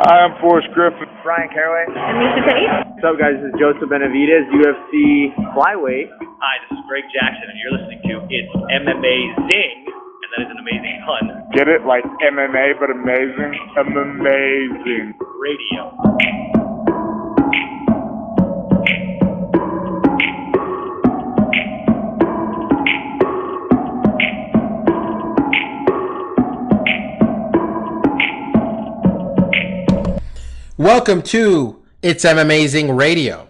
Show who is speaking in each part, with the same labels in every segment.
Speaker 1: Hi, I'm Forrest Griffin.
Speaker 2: Brian Caraway.
Speaker 3: And Lisa Tate.
Speaker 2: What's up, guys? This is Joseph Benavidez, UFC flyweight.
Speaker 4: Hi, this is Greg Jackson, and you're listening to It's MMAzing, and that is an amazing pun.
Speaker 1: Get it? Like MMA, but amazing? Amazing.
Speaker 4: Radio.
Speaker 5: Welcome to It's MMAzing Radio.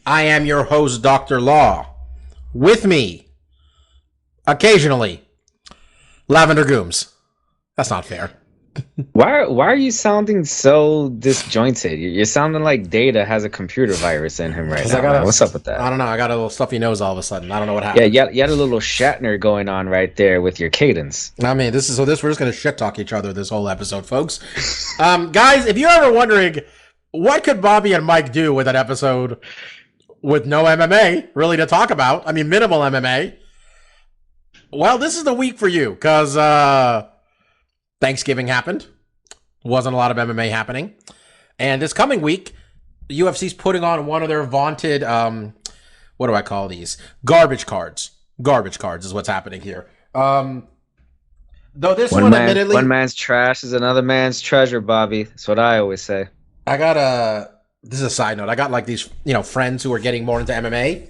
Speaker 5: I am your host, Dr. Law. With me, occasionally, Lavender Gooms. That's not fair.
Speaker 6: Why are you sounding so disjointed? You're sounding like Data has a computer virus in him right now. What's up with that?
Speaker 5: I don't know. I got a little stuffy nose all of a sudden. I don't know what happened.
Speaker 6: Yeah, you had a little Shatner going on right there with your cadence.
Speaker 5: I mean, we're just going to shit talk each other this whole episode, folks. Guys, if you're ever wondering, what could Bobby and Mike do with an episode with no MMA really to talk about? I mean, minimal MMA. Well, this is the week for you because Thanksgiving happened. Wasn't a lot of MMA happening. And this coming week, UFC's putting on one of their vaunted, what do I call these? Garbage cards. Garbage cards is what's happening here. Though this one admittedly...
Speaker 6: One man's trash is another man's treasure, Bobby. That's what I always say.
Speaker 5: I got this is a side note. I got like these, friends who are getting more into MMA.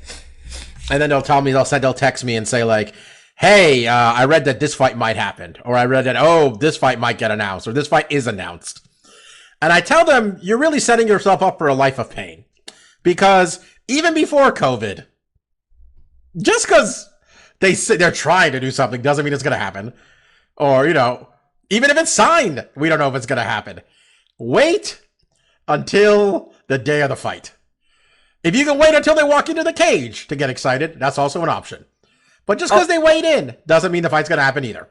Speaker 5: And then they'll text me and say like, hey, I read that this fight might happen. Or I read that, this fight might get announced. Or this fight is announced. And I tell them, you're really setting yourself up for a life of pain. Because even before COVID, just because they're trying to do something doesn't mean it's going to happen. Or, even if it's signed, we don't know if it's going to happen. Wait until the day of the fight. If you can wait until they walk into the cage to get excited, that's also an option. But just because they wait in doesn't mean the fight's going to happen either.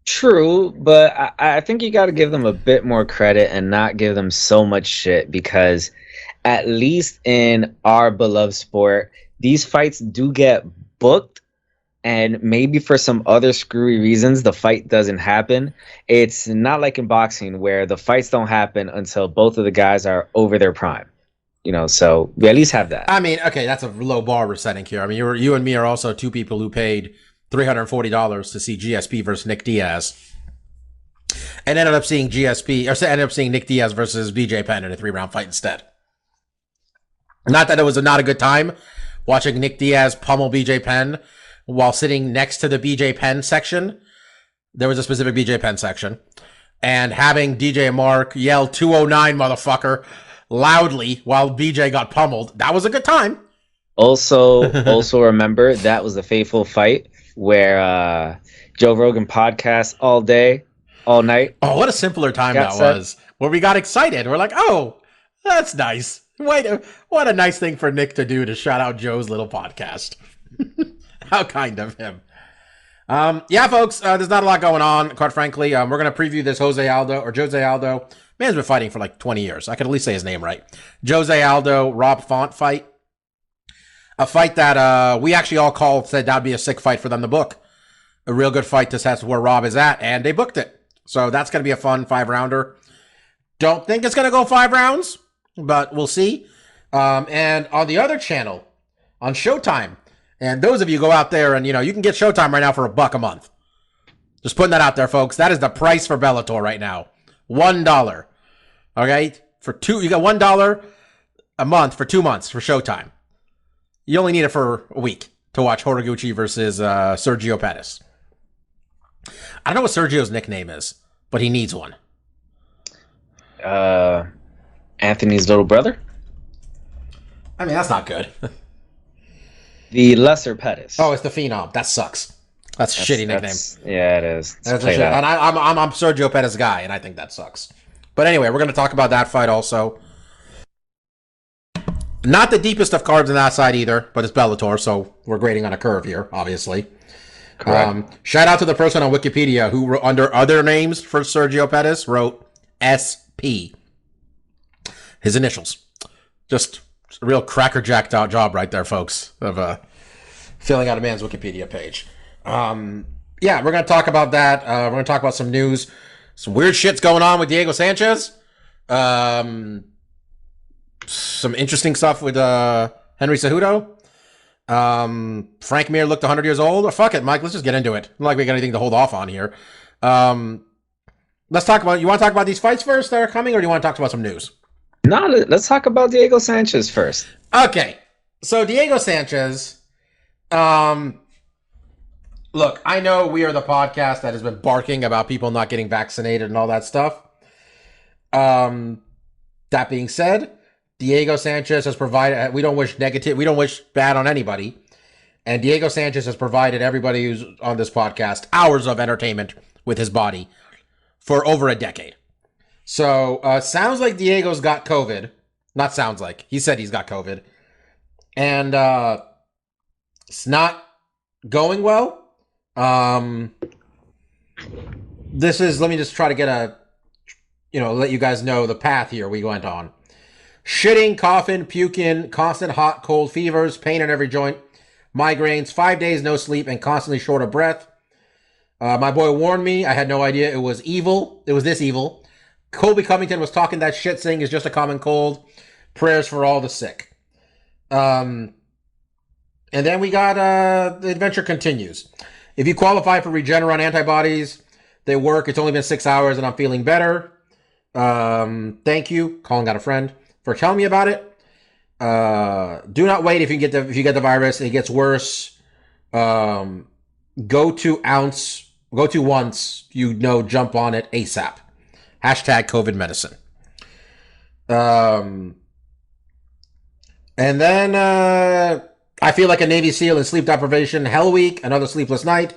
Speaker 6: True, but I think you got to give them a bit more credit and not give them so much shit, because at least in our beloved sport, these fights do get booked, and maybe for some other screwy reasons, the fight doesn't happen. It's not like in boxing where the fights don't happen until both of the guys are over their prime. So we at least have that.
Speaker 5: I mean, okay, that's a low bar we're setting here. I mean, you and me are also two people who paid $340 to see GSP versus Nick Diaz, and ended up seeing Nick Diaz versus BJ Penn in a 3-round fight instead. Not that it was not a good time watching Nick Diaz pummel BJ Penn while sitting next to the BJ Penn section. There was a specific BJ Penn section, and having DJ and Mark yell 209 motherfucker loudly while BJ got pummeled. That was a good time.
Speaker 6: Also remember, that was a fateful fight where Joe Rogan podcast all day, all night.
Speaker 5: Oh, what a simpler time that was. Where we got excited. We're like, oh, that's nice. Wait, what a nice thing for Nick to do, to shout out Joe's little podcast. How kind of him. Yeah, folks, there's not a lot going on, quite frankly. We're going to preview this Jose Aldo. Man's been fighting for like 20 years. I could at least say his name right. Jose Aldo, Rob Font fight. A fight that we actually all said that'd be a sick fight for them to book. A real good fight to test where Rob is at, and they booked it. So that's going to be a fun 5-rounder. Don't think it's going to go 5 rounds, but we'll see. And on the other channel, on Showtime, and those of you go out there and, you can get Showtime right now for $1 a month. Just putting that out there, folks. That is the price for Bellator right now. $1. Okay? You got $1 a month for 2 months for Showtime. You only need it for a week to watch Horiguchi versus Sergio Perez. I don't know what Sergio's nickname is, but he needs one.
Speaker 6: Anthony's little brother?
Speaker 5: I mean, that's not good.
Speaker 6: The lesser Pettis.
Speaker 5: Oh, it's the Phenom. That sucks. That's a shitty nickname.
Speaker 6: Yeah, it is.
Speaker 5: That's a shit. And I'm Sergio Perez guy, and I think that sucks. But anyway, we're going to talk about that fight also. Not the deepest of cards on that side either, but it's Bellator, so we're grading on a curve here, obviously. Shout out to the person on Wikipedia who wrote, under other names for Sergio Perez, wrote SP. His initials. Just a real crackerjacked out job right there, folks, of filling out a man's Wikipedia page. Yeah, we're going to talk about that. We're going to talk about some news. Some weird shit's going on with Diego Sanchez. Some interesting stuff with Henry Cejudo. Frank Mir looked 100 years old. Fuck it, Mike. Let's just get into it. Not like we got anything to hold off on here. Let's talk about. You want to talk about these fights first that are coming, or do you want to talk about some news?
Speaker 6: No, let's talk about Diego Sanchez first.
Speaker 5: Okay, so Diego Sanchez. Look, I know we are the podcast that has been barking about people not getting vaccinated and all that stuff. That being said, Diego Sanchez has provided. We don't wish bad on anybody, and Diego Sanchez has provided everybody who's on this podcast hours of entertainment with his body for over a decade. So, sounds like Diego's got COVID. Not sounds like. He said he's got COVID. And it's not going well. This is, let me just try to get let you guys know the path here we went on. Shitting, coughing, puking, constant hot, cold fevers, pain in every joint, migraines, 5 days no sleep, and constantly short of breath. My boy warned me. I had no idea it was evil. It was this evil. Colby Covington was talking that shit, saying it's just a common cold. Prayers for all the sick. And then we got the adventure continues. If you qualify for Regeneron antibodies, they work. It's only been 6 hours and I'm feeling better. Thank you, calling out a friend, for telling me about it. Do not wait if you get the virus. It gets worse. Go to once, jump on it ASAP. Hashtag COVID medicine. And then I feel like a Navy SEAL in sleep deprivation. Hell week, another sleepless night.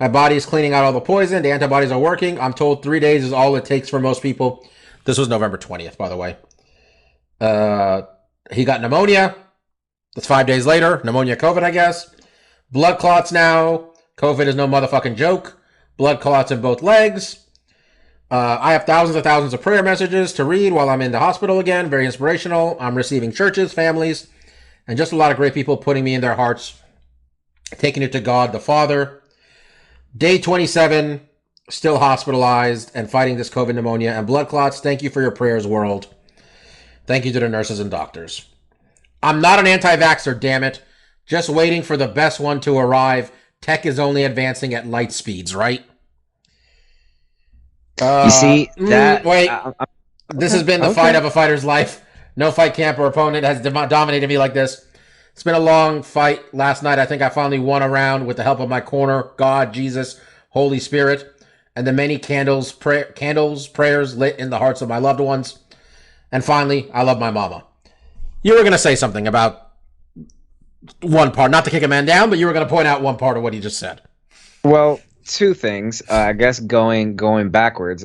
Speaker 5: My body is cleaning out all the poison. The antibodies are working. I'm told 3 days is all it takes for most people. This was November 20th, by the way. He got pneumonia. That's 5 days later. Pneumonia, COVID, I guess. Blood clots now. COVID is no motherfucking joke. Blood clots in both legs. I have thousands and thousands of prayer messages to read while I'm in the hospital again. Very inspirational. I'm receiving churches, families, and just a lot of great people putting me in their hearts, taking it to God the Father. Day 27, still hospitalized and fighting this COVID pneumonia and blood clots. Thank you for your prayers, world. Thank you to the nurses and doctors. I'm not an anti-vaxxer, damn it. Just waiting for the best one to arrive. Tech is only advancing at light speeds, right?
Speaker 6: You see that?
Speaker 5: Wait. This has been the fight of a fighter's life. No fight camp or opponent has dominated me like this. It's been a long fight. Last night, I think I finally won a round with the help of my corner, God, Jesus, Holy Spirit, and the many prayers lit in the hearts of my loved ones. And finally, I love my mama. You were going to say something about one part, not to kick a man down, but you were going to point out one part of what he just said.
Speaker 6: Well, two things. I guess going backwards.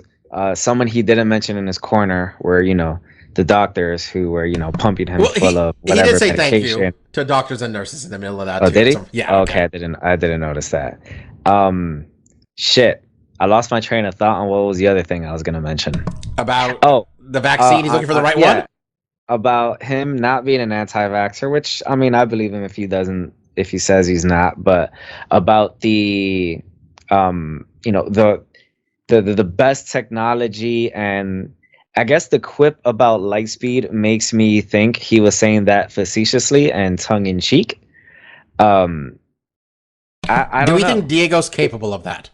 Speaker 6: Someone he didn't mention in his corner were, the doctors who were, pumping him full of whatever
Speaker 5: he did say
Speaker 6: medication.
Speaker 5: Thank you to doctors and nurses in the middle of that.
Speaker 6: Oh,
Speaker 5: too.
Speaker 6: did he?
Speaker 5: Yeah.
Speaker 6: Okay, I didn't notice that. Shit. I lost my train of thought on what was the other thing I was going to mention.
Speaker 5: About the vaccine. He's looking for the right one?
Speaker 6: About him not being an anti-vaxxer, which, I mean, I believe him if he says he's not, but about the best technology, and I guess the quip about Lightspeed makes me think he was saying that facetiously and tongue-in-cheek. I don't know.
Speaker 5: Think Diego's capable of that?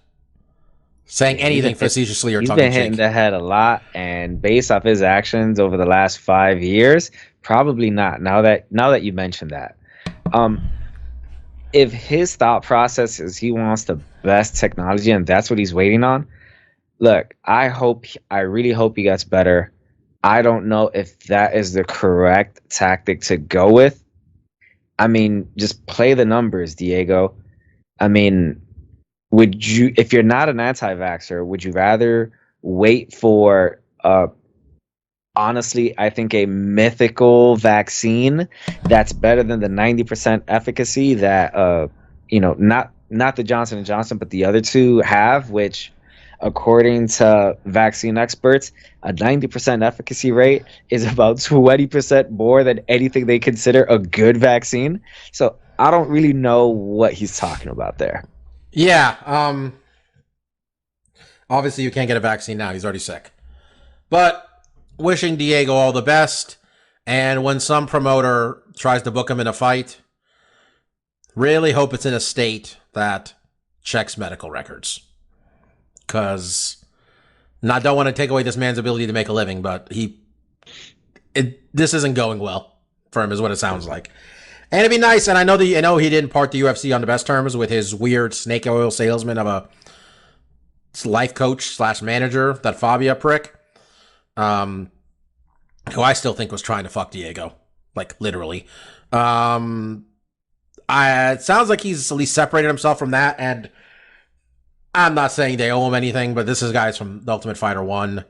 Speaker 5: Saying anything facetiously or tongue-in-cheek?
Speaker 6: He's been hitting the head a lot, and based off his actions over the last 5 years, probably not. Now that you mentioned that. If his thought process is he wants the best technology and that's what he's waiting on, look, I really hope he gets better. I don't know if that is the correct tactic to go with. I mean, just play the numbers, Diego. I mean, if you're not an anti-vaxxer, would you rather wait for, honestly, I think a mythical vaccine that's better than the 90% efficacy that, not the Johnson & Johnson, but the other two have, which, according to vaccine experts, a 90% efficacy rate is about 20% more than anything they consider a good vaccine. So I don't really know what he's talking about there.
Speaker 5: Yeah. Obviously, you can't get a vaccine now. He's already sick. But wishing Diego all the best. And when some promoter tries to book him in a fight, really hope it's in a state that checks medical records. Because I don't want to take away this man's ability to make a living, but this isn't going well for him, is what it sounds like. And it'd be nice, and I know he didn't part the UFC on the best terms with his weird snake oil salesman of a life coach / manager, that Fabia prick, who I still think was trying to fuck Diego, like literally. It sounds like he's at least separated himself from that, and I'm not saying they owe him anything, but this is guys from The Ultimate Fighter 1.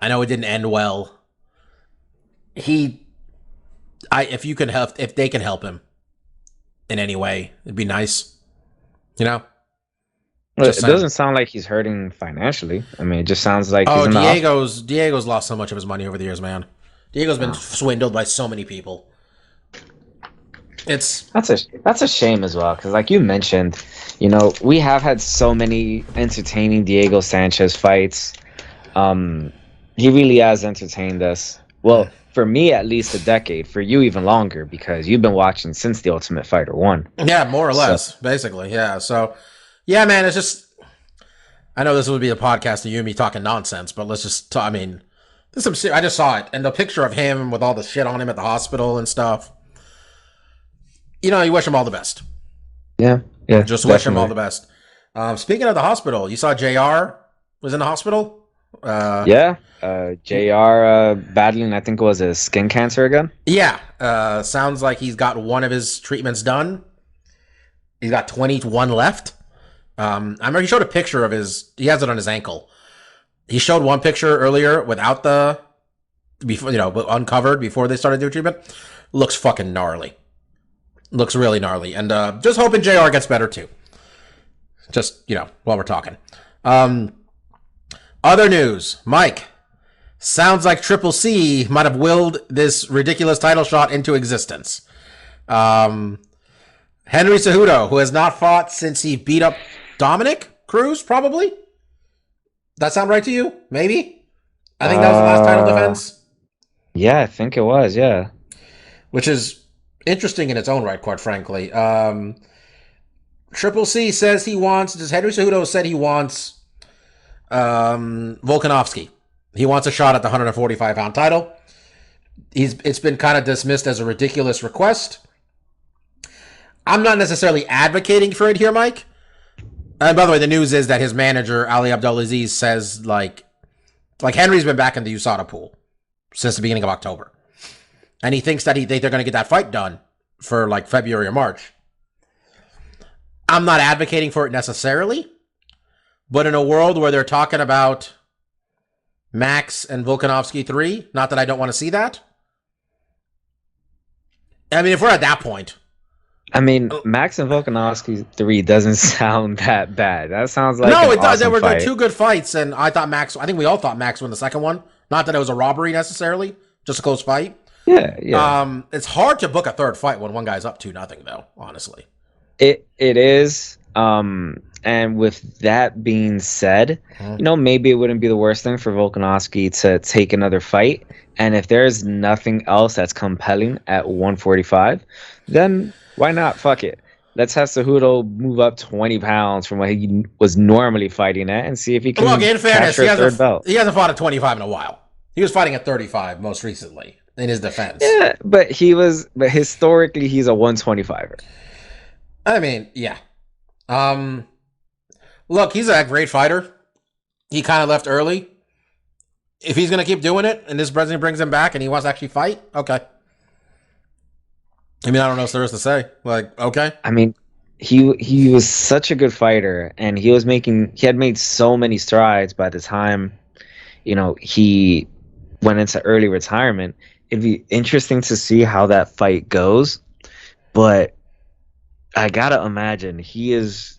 Speaker 5: I know it didn't end well. If they can help him in any way, it'd be nice. You know?
Speaker 6: Well, it doesn't sound like he's hurting financially. I mean, it just sounds like
Speaker 5: Diego's lost so much of his money over the years, man. Diego's been swindled by so many people. That's
Speaker 6: a shame as well, because like you mentioned, you know, we have had so many entertaining Diego Sanchez fights. He really has entertained us. Well, for me at least a decade. For you even longer, because you've been watching since The Ultimate Fighter 1.
Speaker 5: Yeah, more or less, basically. Yeah. So, yeah, man, it's just, I know this would be a podcast of you and me talking nonsense, but let's just talk. I mean, there's some shit. I just saw it, and the picture of him with all the shit on him at the hospital and stuff. You know, you wish him all the best.
Speaker 6: Yeah.
Speaker 5: Just wish him all the best. Speaking of the hospital, you saw JR was in the hospital?
Speaker 6: JR battling, I think it was a skin cancer again?
Speaker 5: Yeah. Sounds like he's got one of his treatments done. He's got 21 left. I remember he showed a picture of he has it on his ankle. He showed one picture earlier without uncovered before they started doing treatment. Looks fucking gnarly. Looks really gnarly. And just hoping JR gets better too. Just, while we're talking. Other news. Mike. Sounds like Triple C might have willed this ridiculous title shot into existence. Henry Cejudo, who has not fought since he beat up Dominic Cruz, probably? That sound right to you? Maybe? I think that was the last title defense.
Speaker 6: Yeah, I think it was, yeah.
Speaker 5: Which is interesting in its own right, quite frankly. Triple C says Henry Cejudo said he wants Volkanovski. He wants a shot at the 145-pound title. It's been kind of dismissed as a ridiculous request. I'm not necessarily advocating for it here, Mike. And by the way, the news is that his manager, Ali Abdulaziz, says like Henry's been back in the USADA pool since the beginning of October. And he thinks that they're going to get that fight done for like February or March. I'm not advocating for it necessarily, but in a world where they're talking about Max and Volkanovski 3, not that I don't want to see that. I mean, if we're at that point.
Speaker 6: I mean, Max and Volkanovski 3 doesn't sound that bad. That sounds like
Speaker 5: no, it does.
Speaker 6: Awesome
Speaker 5: There were
Speaker 6: fight.
Speaker 5: two good fights, and I think we all thought Max won the second one. Not that it was a robbery necessarily, just a close fight.
Speaker 6: Yeah.
Speaker 5: It's hard to book a third fight when one guy's up 2-0, though. Honestly,
Speaker 6: it is. And with that being said, maybe it wouldn't be the worst thing for Volkanovski to take another fight. And if there's nothing else that's compelling at 145, then why not? Fuck it. Let's have Cejudo move up 20 pounds from what he was normally fighting at and see if he can
Speaker 5: in fairness,
Speaker 6: capture a third belt.
Speaker 5: He hasn't fought at 25 in a while. He was fighting at 35 most recently in his defense.
Speaker 6: Yeah, but historically, he's a 125er.
Speaker 5: I mean, yeah. Look, he's a great fighter. He kind of left early. If he's going to keep doing it and this president brings him back and he wants to actually fight, okay. I mean, I don't know what there is to say. Like, okay.
Speaker 6: I mean, he was such a good fighter, and he had made so many strides by the time, he went into early retirement. It'd be interesting to see how that fight goes, but I gotta imagine he's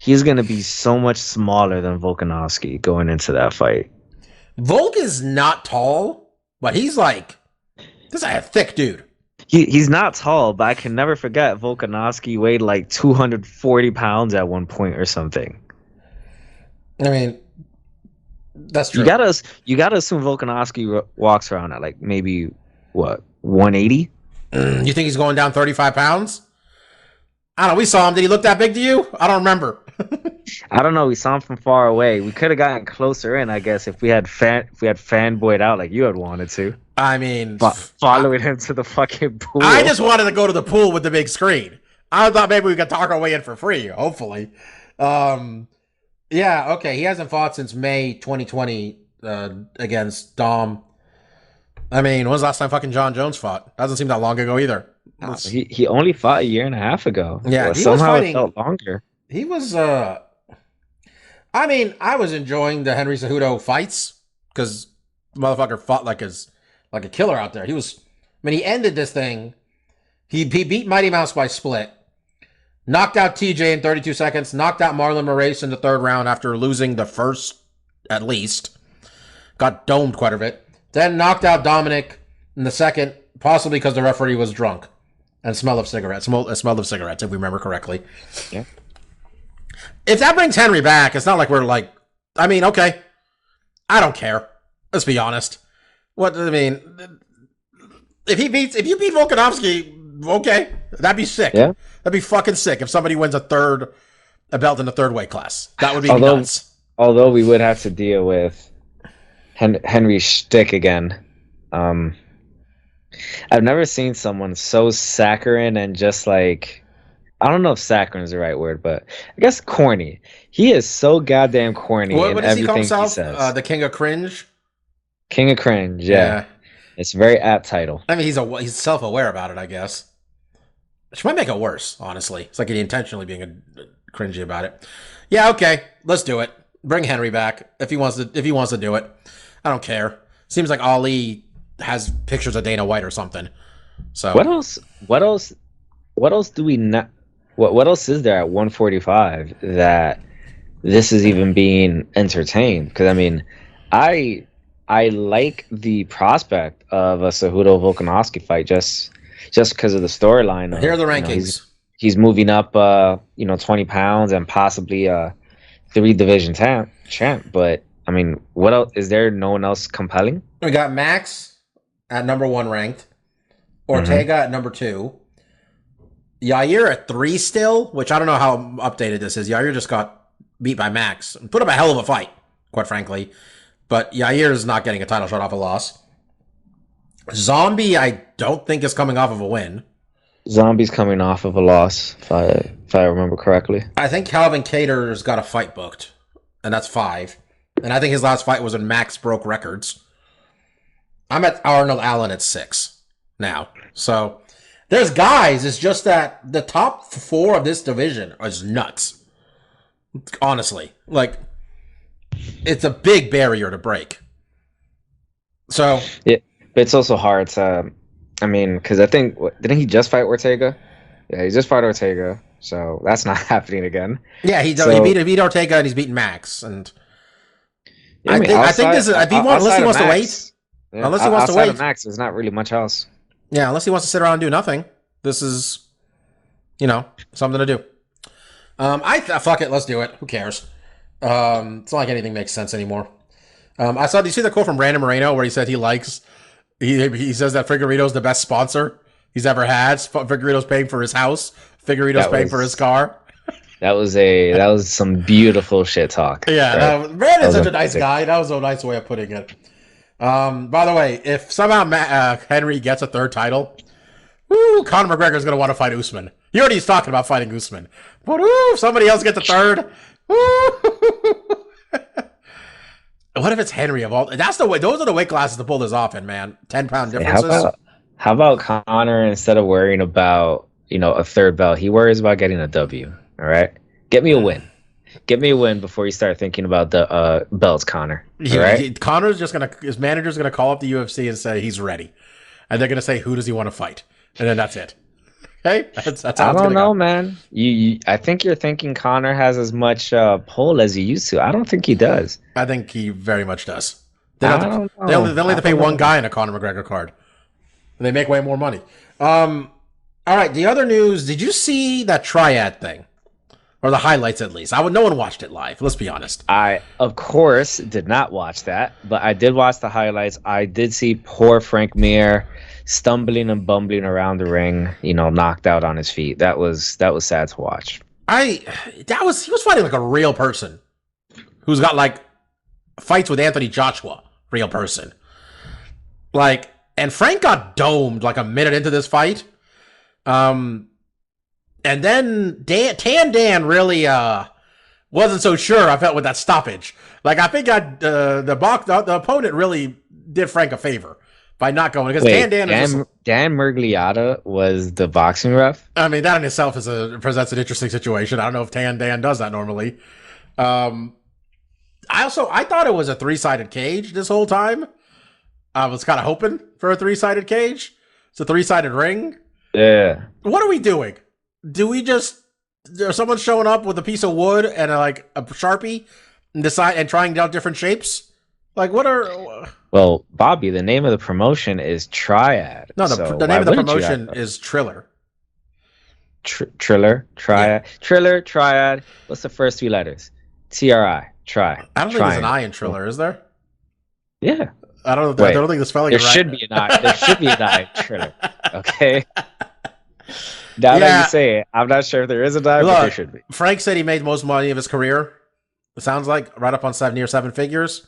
Speaker 6: gonna be so much smaller than Volkanovski going into that fight.
Speaker 5: Volk is not tall, but he's like, this is a thick dude.
Speaker 6: He's not tall, but I can never forget Volkanovski weighed like 240 pounds at one point or something.
Speaker 5: I mean, That's true.
Speaker 6: You gotta assume Volkanovski walks around at like maybe what 180.
Speaker 5: You think he's going down 35 pounds? I don't know. We saw him. Did he look that big to you? I don't remember.
Speaker 6: I don't know. We saw him from far away. We could have gotten closer in, I guess, if we had fanboyed out like you had wanted to.
Speaker 5: I mean,
Speaker 6: following him to the fucking pool.
Speaker 5: I just wanted to go to the pool with the big screen. I thought maybe we could talk our way in for free. Hopefully. Yeah. Okay. He hasn't fought since May 2020 against Dom. I mean, when's the last time fucking Jon Jones fought? Doesn't seem that long ago either.
Speaker 6: He only fought a year and a half ago.
Speaker 5: Yeah,
Speaker 6: somehow it felt longer.
Speaker 5: He was. I mean, I was enjoying the Henry Cejudo fights because motherfucker fought like a killer out there. He was. I mean, he ended this thing. He beat Mighty Mouse by split. Knocked out TJ in 32 seconds. Knocked out Marlon Moraes in the third round after losing the first, at least. Got domed quite a bit. Then knocked out Dominic in the second, possibly because the referee was drunk and smell of cigarettes. Smell of cigarettes, if we remember correctly.
Speaker 6: Yeah.
Speaker 5: If that brings Henry back, it's not like we're like, I mean, okay, I don't care. Let's be honest. What I mean, if you beat Volkanovski, okay, that'd be sick.
Speaker 6: Yeah.
Speaker 5: That'd be fucking sick if somebody wins a belt in the third weight class. That would be nuts.
Speaker 6: Although we would have to deal with Henry's shtick again. I've never seen someone so saccharine and just like, I don't know if saccharine is the right word, but I guess corny. He is so goddamn corny in everything he says.
Speaker 5: The King of Cringe?
Speaker 6: King of Cringe, yeah. It's a very apt title.
Speaker 5: I mean, he's self-aware about it, I guess. Which might make it worse, honestly. It's like he intentionally being cringy about it. Yeah, okay, let's do it. Bring Henry back if he wants to do it. I don't care. Seems like Ali has pictures of Dana White or something. So
Speaker 6: what else do we not? What else is there at 145 that this is even being entertained? Because I mean, I like the prospect of a Cejudo Volkanovski fight just because of the storyline.
Speaker 5: Here are the rankings.
Speaker 6: He's moving up, 20 pounds and possibly 3-division champ. But I mean, what else? Is there no one else compelling?
Speaker 5: We got Max at number 1 ranked. Ortega at number 2. Yair at 3 still, which I don't know how updated this is. Yair just got beat by Max and put up a hell of a fight, quite frankly. But Yair is not getting a title shot off a loss. Zombie, I don't think is coming off of a win.
Speaker 6: Zombie's coming off of a loss, if I remember correctly.
Speaker 5: I think Calvin Cater's got a fight booked, and that's 5. And I think his last fight was when Max broke records. I'm at Arnold Allen at 6 now. So there's guys. It's just that the top 4 of this division is nuts. Honestly, like it's a big barrier to break. So
Speaker 6: yeah, but it's also hard to. I mean, because I think didn't he just fight Ortega? Yeah, he just fought Ortega, so that's not happening again.
Speaker 5: Yeah, he beat Ortega and he's beaten Max, and
Speaker 6: yeah,
Speaker 5: I think this is unless he wants to wait.
Speaker 6: Yeah,
Speaker 5: unless he wants to wait,
Speaker 6: of Max, there's not really much else.
Speaker 5: Yeah, unless he wants to sit around and do nothing. This is, something to do. Fuck it, let's do it. Who cares? It's not like anything makes sense anymore. Do you see the quote from Brandon Moreno where he said he says that Figueiredo's the best sponsor he's ever had. Figueiredo's paying for his house. Figueiredo's paying for his car.
Speaker 6: That was some beautiful shit talk.
Speaker 5: Yeah, right? Brandon's such a nice guy. That was a nice way of putting it. By the way, if somehow Henry gets a 3rd title, Conor McGregor's going to want to fight Usman. He already is talking about fighting Usman. But if somebody else gets a 3rd, what if it's Henry of all? That's the way. Those are the weight classes to pull this off in, man. 10-pound differences.
Speaker 6: How about Conor, instead of worrying about a 3rd belt, he worries about getting a W. All right, get me a win. Get me a win before you start thinking about the belts, Conor. All right?
Speaker 5: Conor's his manager's gonna call up the UFC and say he's ready, and they're gonna say who does he want to fight, and then that's it. Okay, that's how
Speaker 6: I don't know, man. I think you're thinking Conor has as much pull as he used to. I don't think he does.
Speaker 5: I think he very much does. They only have to pay one guy in a Conor McGregor card, and they make way more money. All right, the other news. Did you see that Triad thing? or the highlights at least. No one watched it live. Let's be honest.
Speaker 6: I, of course, did not watch that, but I did watch the highlights. I did see poor Frank Mir stumbling and bumbling around the ring, knocked out on his feet. That was sad to watch.
Speaker 5: He was fighting like a real person who's got like fights with Anthony Joshua, real person. Like, and Frank got domed like a minute into this fight. And then Tan Dan really wasn't so sure, I felt, with that stoppage. Like, I think the opponent really did Frank a favor by not going, because Dan
Speaker 6: Murgliata was the boxing ref?
Speaker 5: I mean, that in itself presents an interesting situation. I don't know if Tan Dan does that normally. I thought it was a 3-sided cage this whole time. I was kind of hoping for a 3-sided cage. It's a 3-sided ring.
Speaker 6: Yeah.
Speaker 5: What are we doing? There's someone showing up with a piece of wood and a Sharpie and trying out different shapes? Like, what are...
Speaker 6: Well, Bobby, the name of the promotion is Triad.
Speaker 5: No, the name of the promotion is Triller.
Speaker 6: Triller? Triad?
Speaker 5: Yeah.
Speaker 6: Triller, Triad. What's the first 3 letters? Try.
Speaker 5: I don't think there's an I in Triller, is there?
Speaker 6: Yeah.
Speaker 5: I don't think the spelling is right.
Speaker 6: There should be an I in Triller. Okay? Now that you say it, I'm not sure if there is an I, but there should be.
Speaker 5: Frank said he made most money of his career. It sounds like right up on near 7 figures.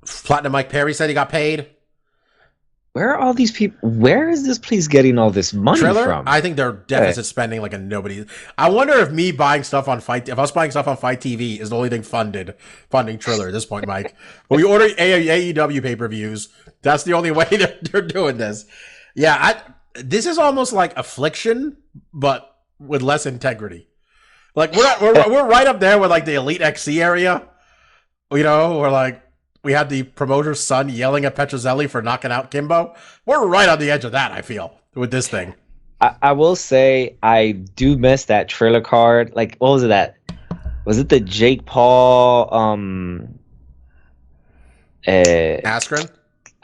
Speaker 5: Platinum Mike Perry said he got paid.
Speaker 6: Where are all these people? Where is this place getting all this money from?
Speaker 5: I think they're deficit spending like a nobody. I wonder if me buying stuff on if us buying stuff on Fight TV is the only thing funding Triller at this point, Mike. When we order AEW pay-per-views, that's the only way they're doing this. Yeah, this is almost like Affliction, but with less integrity. Like we're right up there with like the Elite XC area. We're like, we had the promoter's son yelling at Petrozelli for knocking out Kimbo. We're right on the edge of that, I feel, with this thing.
Speaker 6: I will say I do miss that Triller card. Like, what was it that? Was it the Jake Paul
Speaker 5: Askren?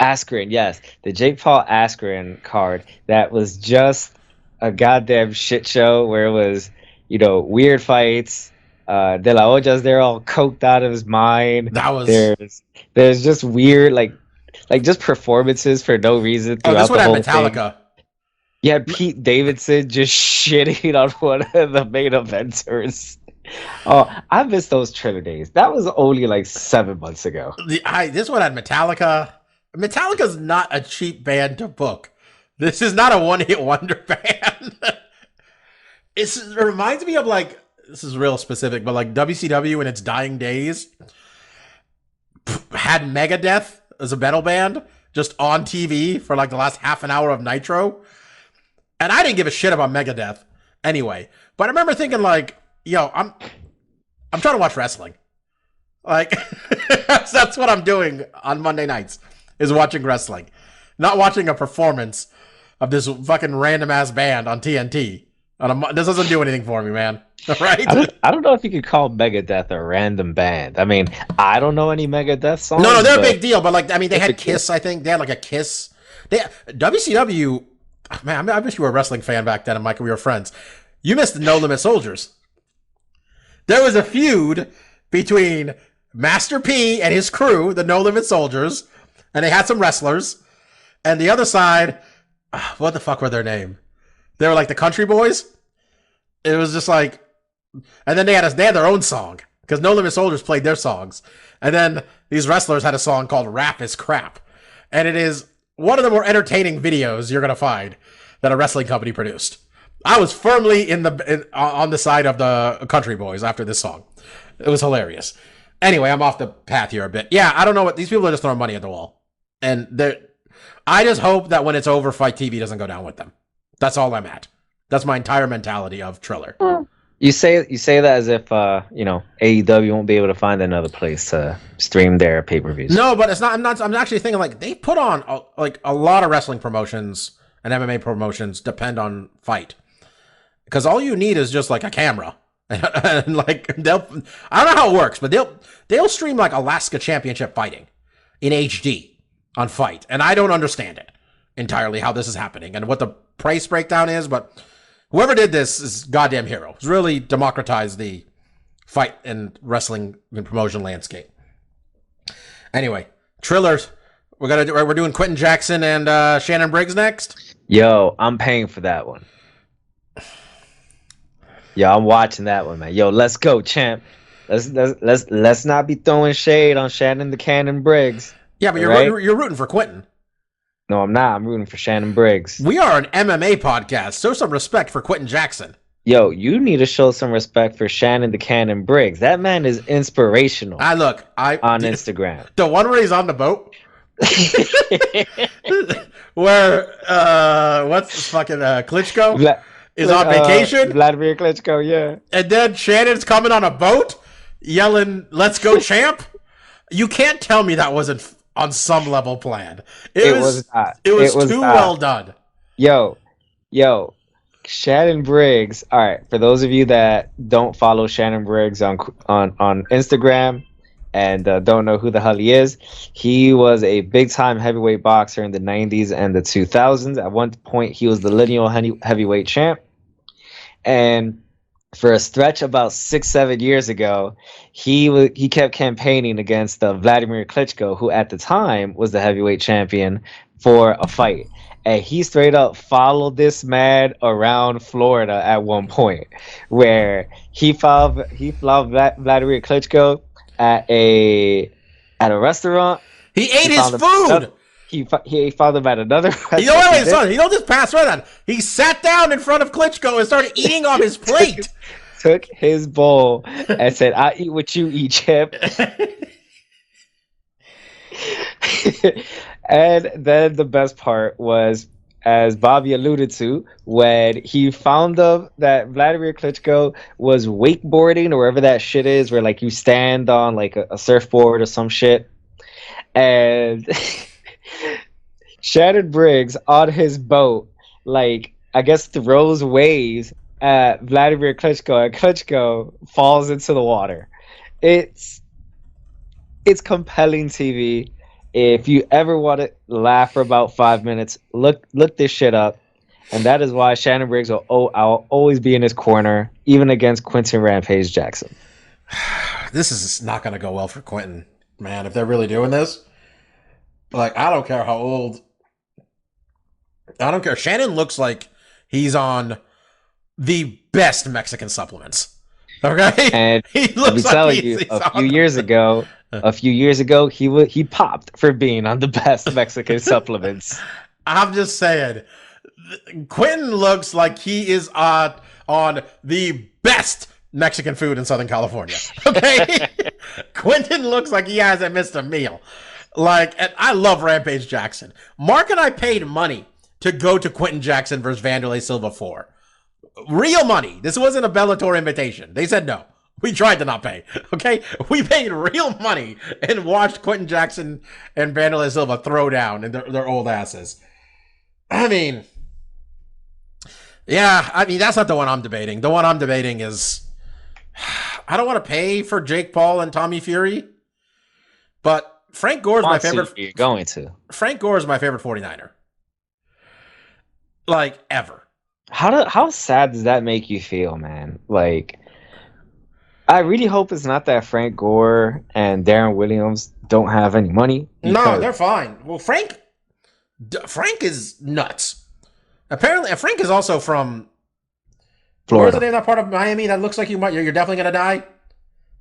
Speaker 6: Askren, yes. The Jake Paul Askren card that was just a goddamn shit show where it was, weird fights. De La Hoya's there all coked out of his mind.
Speaker 5: That was
Speaker 6: there's just weird like just performances for no reason throughout
Speaker 5: this one
Speaker 6: the whole
Speaker 5: had Metallica.
Speaker 6: thing. Yeah, Pete Davidson just shitting on one of the main eventers. Oh, I miss those Triller days. That was only like 7 months ago.
Speaker 5: This one had Metallica. Metallica's not a cheap band to book. This is not a one-hit wonder band. It reminds me of like, this is real specific, but like WCW in its dying days had Megadeth as a metal band just on TV for like the last half an hour of Nitro. And I didn't give a shit about Megadeth anyway. But I remember thinking like, yo, I'm trying to watch wrestling. Like, that's what I'm doing on Monday nights, is watching wrestling. Not watching a performance of this fucking random ass band on TNT. This doesn't do anything for me, man. Right?
Speaker 6: I don't know if you could call Megadeth a random band. I mean, I don't know any Megadeth songs.
Speaker 5: No, they're a big deal, but like, I mean, they had Kiss, I think. They had like a Kiss. WCW, man, I wish you were a wrestling fan back then, and Michael, we were friends. You missed the No Limit Soldiers. There was a feud between Master P and his crew, the No Limit Soldiers, and they had some wrestlers. And the other side, what the fuck were their name? They were like the Country Boys. It was just like, and then they had their own song because No Limit Soldiers played their songs, and then these wrestlers had a song called "Rap Is Crap," and it is one of the more entertaining videos you're gonna find that a wrestling company produced. I was firmly on the side of the Country Boys after this song. It was hilarious. Anyway, I'm off the path here a bit. Yeah, I don't know what these people are just throwing money at the wall, and I just hope that when it's over, Fight TV doesn't go down with them. That's all I'm at. That's my entire mentality of Triller.
Speaker 6: You say that as if AEW won't be able to find another place to stream their pay-per-views.
Speaker 5: No, but it's not. I'm actually thinking like they put on a lot of wrestling promotions and MMA promotions depend on Fight, because all you need is just like a camera and like I don't know how it works, but they'll stream like Alaska Championship Fighting in HD on Fight, and I don't understand it entirely how this is happening and what the price breakdown is, but Whoever did this is goddamn hero. It's really democratized the fight and wrestling and promotion landscape. Anyway, Trillers, we're doing Quentin Jackson and Shannon Briggs next.
Speaker 6: Yo, I'm paying for that one. Yo, I'm watching that one, man. Yo, let's go, champ. Let's not be throwing shade on Shannon the Cannon Briggs.
Speaker 5: Yeah, but you're rooting for Quentin.
Speaker 6: No, I'm not. I'm rooting for Shannon Briggs.
Speaker 5: We are an MMA podcast. Show some respect for Quentin Jackson.
Speaker 6: Yo, you need to show some respect for Shannon the Cannon Briggs. That man is inspirational.
Speaker 5: On
Speaker 6: Instagram.
Speaker 5: The one where he's on the boat. Where what's this fucking Klitschko is on vacation.
Speaker 6: Vladimir Klitschko, yeah.
Speaker 5: And then Shannon's coming on a boat yelling, "Let's go, champ." You can't tell me that wasn't on some level planned. It was not. It was too well done. Yo,
Speaker 6: Shannon Briggs. All right, for those of you that don't follow Shannon Briggs on Instagram and don't know who the hell he is, he was a big-time heavyweight boxer in the 90s and the 2000s. At one point, he was the lineal heavyweight champ. And for a stretch about 6-7 years ago, he kept campaigning against Vladimir Klitschko, who at the time was the heavyweight champion, for a fight. And he straight up followed this man around Florida at one point, where he followed Vladimir Klitschko at a restaurant.
Speaker 5: He ate his food.
Speaker 6: He found him at another restaurant.
Speaker 5: You don't just pass right on. He sat down in front of Klitschko and started eating off his plate.
Speaker 6: Took his bowl and said, "I eat what you eat, champ." And then the best part was, as Bobby alluded to, when he found out that Vladimir Klitschko was wakeboarding or wherever that shit is, where like you stand on like a surfboard or some shit, and Shannon Briggs on his boat, like I guess throws waves at Vladimir Klitschko, and Klitschko falls into the water. It's compelling TV. If you ever want to laugh for about 5 minutes, look this shit up. And that is why Shannon Briggs I'll always be in his corner, even against Quentin Rampage Jackson.
Speaker 5: This is not going to go well for Quentin, man, if they're really doing this. Like, I don't care how old. I don't care. Shannon looks like he's on the best Mexican supplements. Okay?
Speaker 6: And he looks like a few years ago, he popped for being on the best Mexican supplements.
Speaker 5: I'm just saying, Quentin looks like he is on the best Mexican food in Southern California. Okay? Quentin looks like he hasn't missed a meal. Like, and I love Rampage Jackson. Mark and I paid money to go to Quentin Jackson versus Vanderlei Silva 4. Real money. This wasn't a Bellator invitation. They said no. We tried to not pay. Okay? We paid real money and watched Quentin Jackson and Vanderlei Silva throw down in their old asses. I mean, that's not the one I'm debating. The one I'm debating is, I don't want to pay for Jake Paul and Tommy Fury, but Frank Gore is my favorite.
Speaker 6: You're going to.
Speaker 5: Frank Gore is my favorite 49er. Like, ever.
Speaker 6: How sad does that make you feel, man? Like, I really hope it's not that Frank Gore and Darren Williams don't have any money.
Speaker 5: No, they're fine. Well, Frank is nuts. Apparently, Frank is also from Florida. Where's the name of that part of Miami that looks like you're definitely gonna die?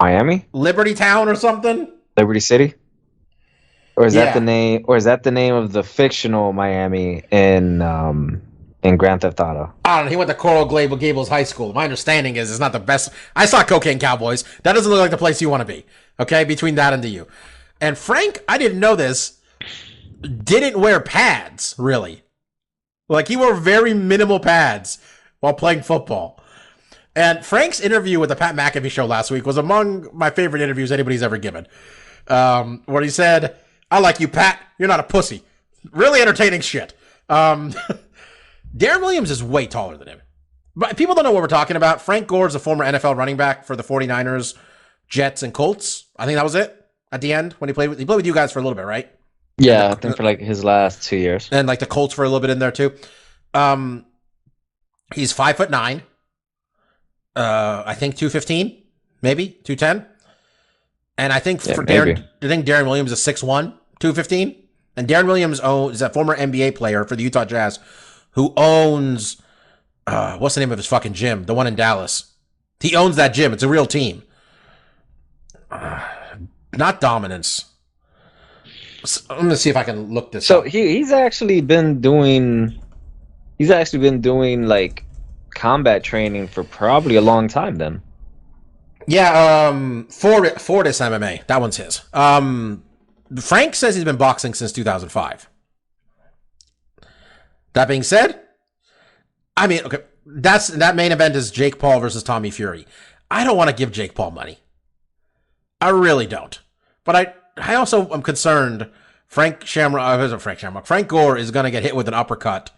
Speaker 5: Miami? Liberty Town or something?
Speaker 6: Liberty City? Or is that the name? Or is that the name of the fictional Miami in Grand Theft Auto?
Speaker 5: I don't know. He went to Coral Gables High School. My understanding is it's not the best. I saw Cocaine Cowboys. That doesn't look like the place you want to be. Okay, between that and the U. And Frank, I didn't know this, didn't wear pads, really. Like, he wore very minimal pads while playing football. And Frank's interview with the Pat McAfee show last week was among my favorite interviews anybody's ever given. Where he said, "I like you, Pat. You're not a pussy." Really entertaining shit. Darren Williams is way taller than him. But people don't know what we're talking about. Frank Gore is a former NFL running back for the 49ers, Jets, and Colts. I think that was it at the end when he played with you guys for a little bit, right?
Speaker 6: Yeah, I think for like his last 2 years.
Speaker 5: And like the Colts for a little bit in there too. He's 5'9". I think 215, maybe 210. And I think Darren Williams is 6'1", 215. And Darren Williams is a former NBA player for the Utah Jazz who owns, what's the name of his fucking gym? The one in Dallas. He owns that gym. It's a real team. Not Dominance. I'm going to see if I can look this up.
Speaker 6: So he's actually been doing like combat training for probably a long time then.
Speaker 5: Yeah, Fortis MMA. That one's his. Frank says he's been boxing since 2005. That being said, I mean, okay, that main event is Jake Paul versus Tommy Fury. I don't want to give Jake Paul money. I really don't. But I also am concerned Frank Gore is going to get hit with an uppercut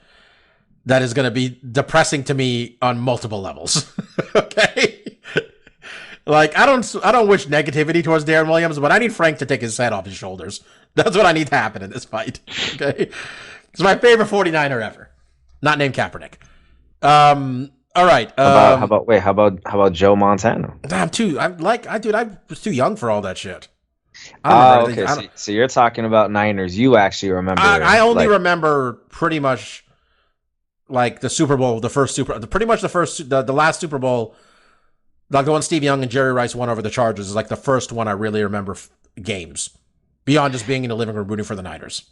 Speaker 5: that is going to be depressing to me on multiple levels. Okay? Like, I don't wish negativity towards Darren Williams, but I need Frank to take his head off his shoulders. That's what I need to happen in this fight. Okay? It's my favorite 49er ever. Not named Kaepernick. All right.
Speaker 6: How about Joe Montana?
Speaker 5: I was too young for all that shit.
Speaker 6: Okay. So you're talking about Niners. You actually remember?
Speaker 5: I only remember pretty much like the Super Bowl, the last Super Bowl, like the one Steve Young and Jerry Rice won over the Chargers is like the first one I really remember games beyond just being in the living room rooting for the Niners.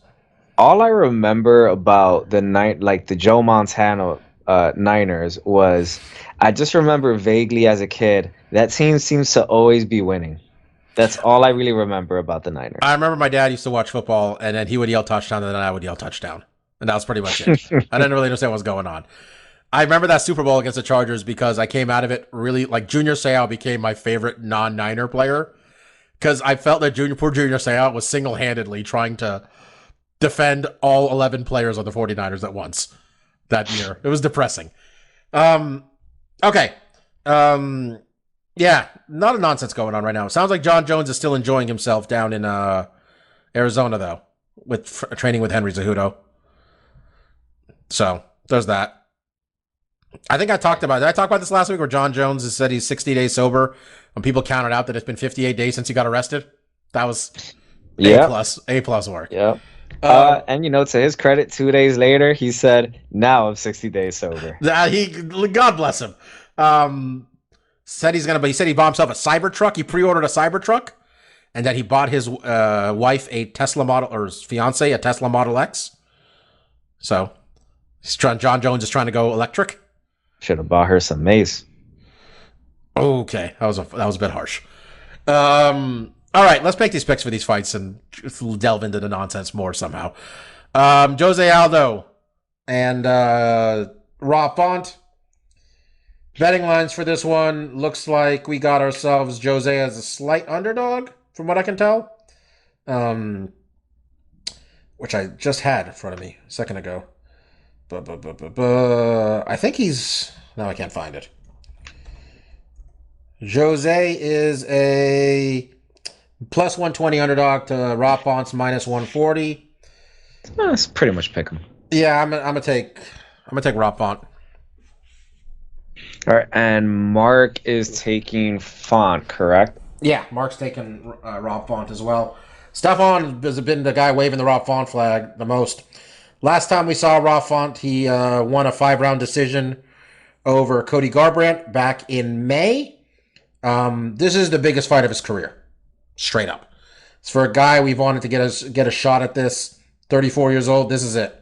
Speaker 6: All I remember about the Joe Montana Niners was I just remember vaguely as a kid that team seems to always be winning. That's all I really remember about the Niners.
Speaker 5: I remember my dad used to watch football, and then he would yell touchdown, and then I would yell touchdown. And that was pretty much it. I didn't really understand what was going on. I remember that Super Bowl against the Chargers because I came out of it really, like, Junior Seau became my favorite non-Niner player because I felt that Junior Seau was single-handedly trying to defend all 11 players on the 49ers at once that year. It was depressing. Okay. Yeah, not a nonsense going on right now. Sounds like Jon Jones is still enjoying himself down in Arizona, though, with training with Henry Cejudo. So there's that. I think I talked about this last week where Jon Jones has said he's 60 days sober when people counted out that it's been 58 days since he got arrested. That was A plus work.
Speaker 6: Yeah. And to his credit, 2 days later, he said, now I'm 60 days sober.
Speaker 5: God bless him. He said he bought himself a Cybertruck. He pre-ordered a Cybertruck, and that he bought his wife a Tesla Model, or his fiance a Tesla Model X. So, Jon Jones is trying to go electric.
Speaker 6: Should have bought her some mace.
Speaker 5: Okay, that was a bit harsh. All right, let's make these picks for these fights and delve into the nonsense more somehow. Jose Aldo and Rob Font. Betting lines for this one, looks like we got ourselves Jose as a slight underdog, from what I can tell. Which I just had in front of me a second ago. I think he's... No, I can't find it. Jose is a plus 120 underdog to Rob Font's minus 140.
Speaker 6: That's pretty much pick him.
Speaker 5: Yeah, I'm gonna take Rob Font.
Speaker 6: All right, and Mark is taking Font, correct?
Speaker 5: Yeah, Mark's taking Rob Font as well. Stefan has been the guy waving the Rob Font flag the most. Last time we saw Rob Font, he won a 5-round decision over Cody Garbrandt back in May. This is the biggest fight of his career, straight up. It's for a guy we've wanted to get a shot at this. 34 years old. This is it.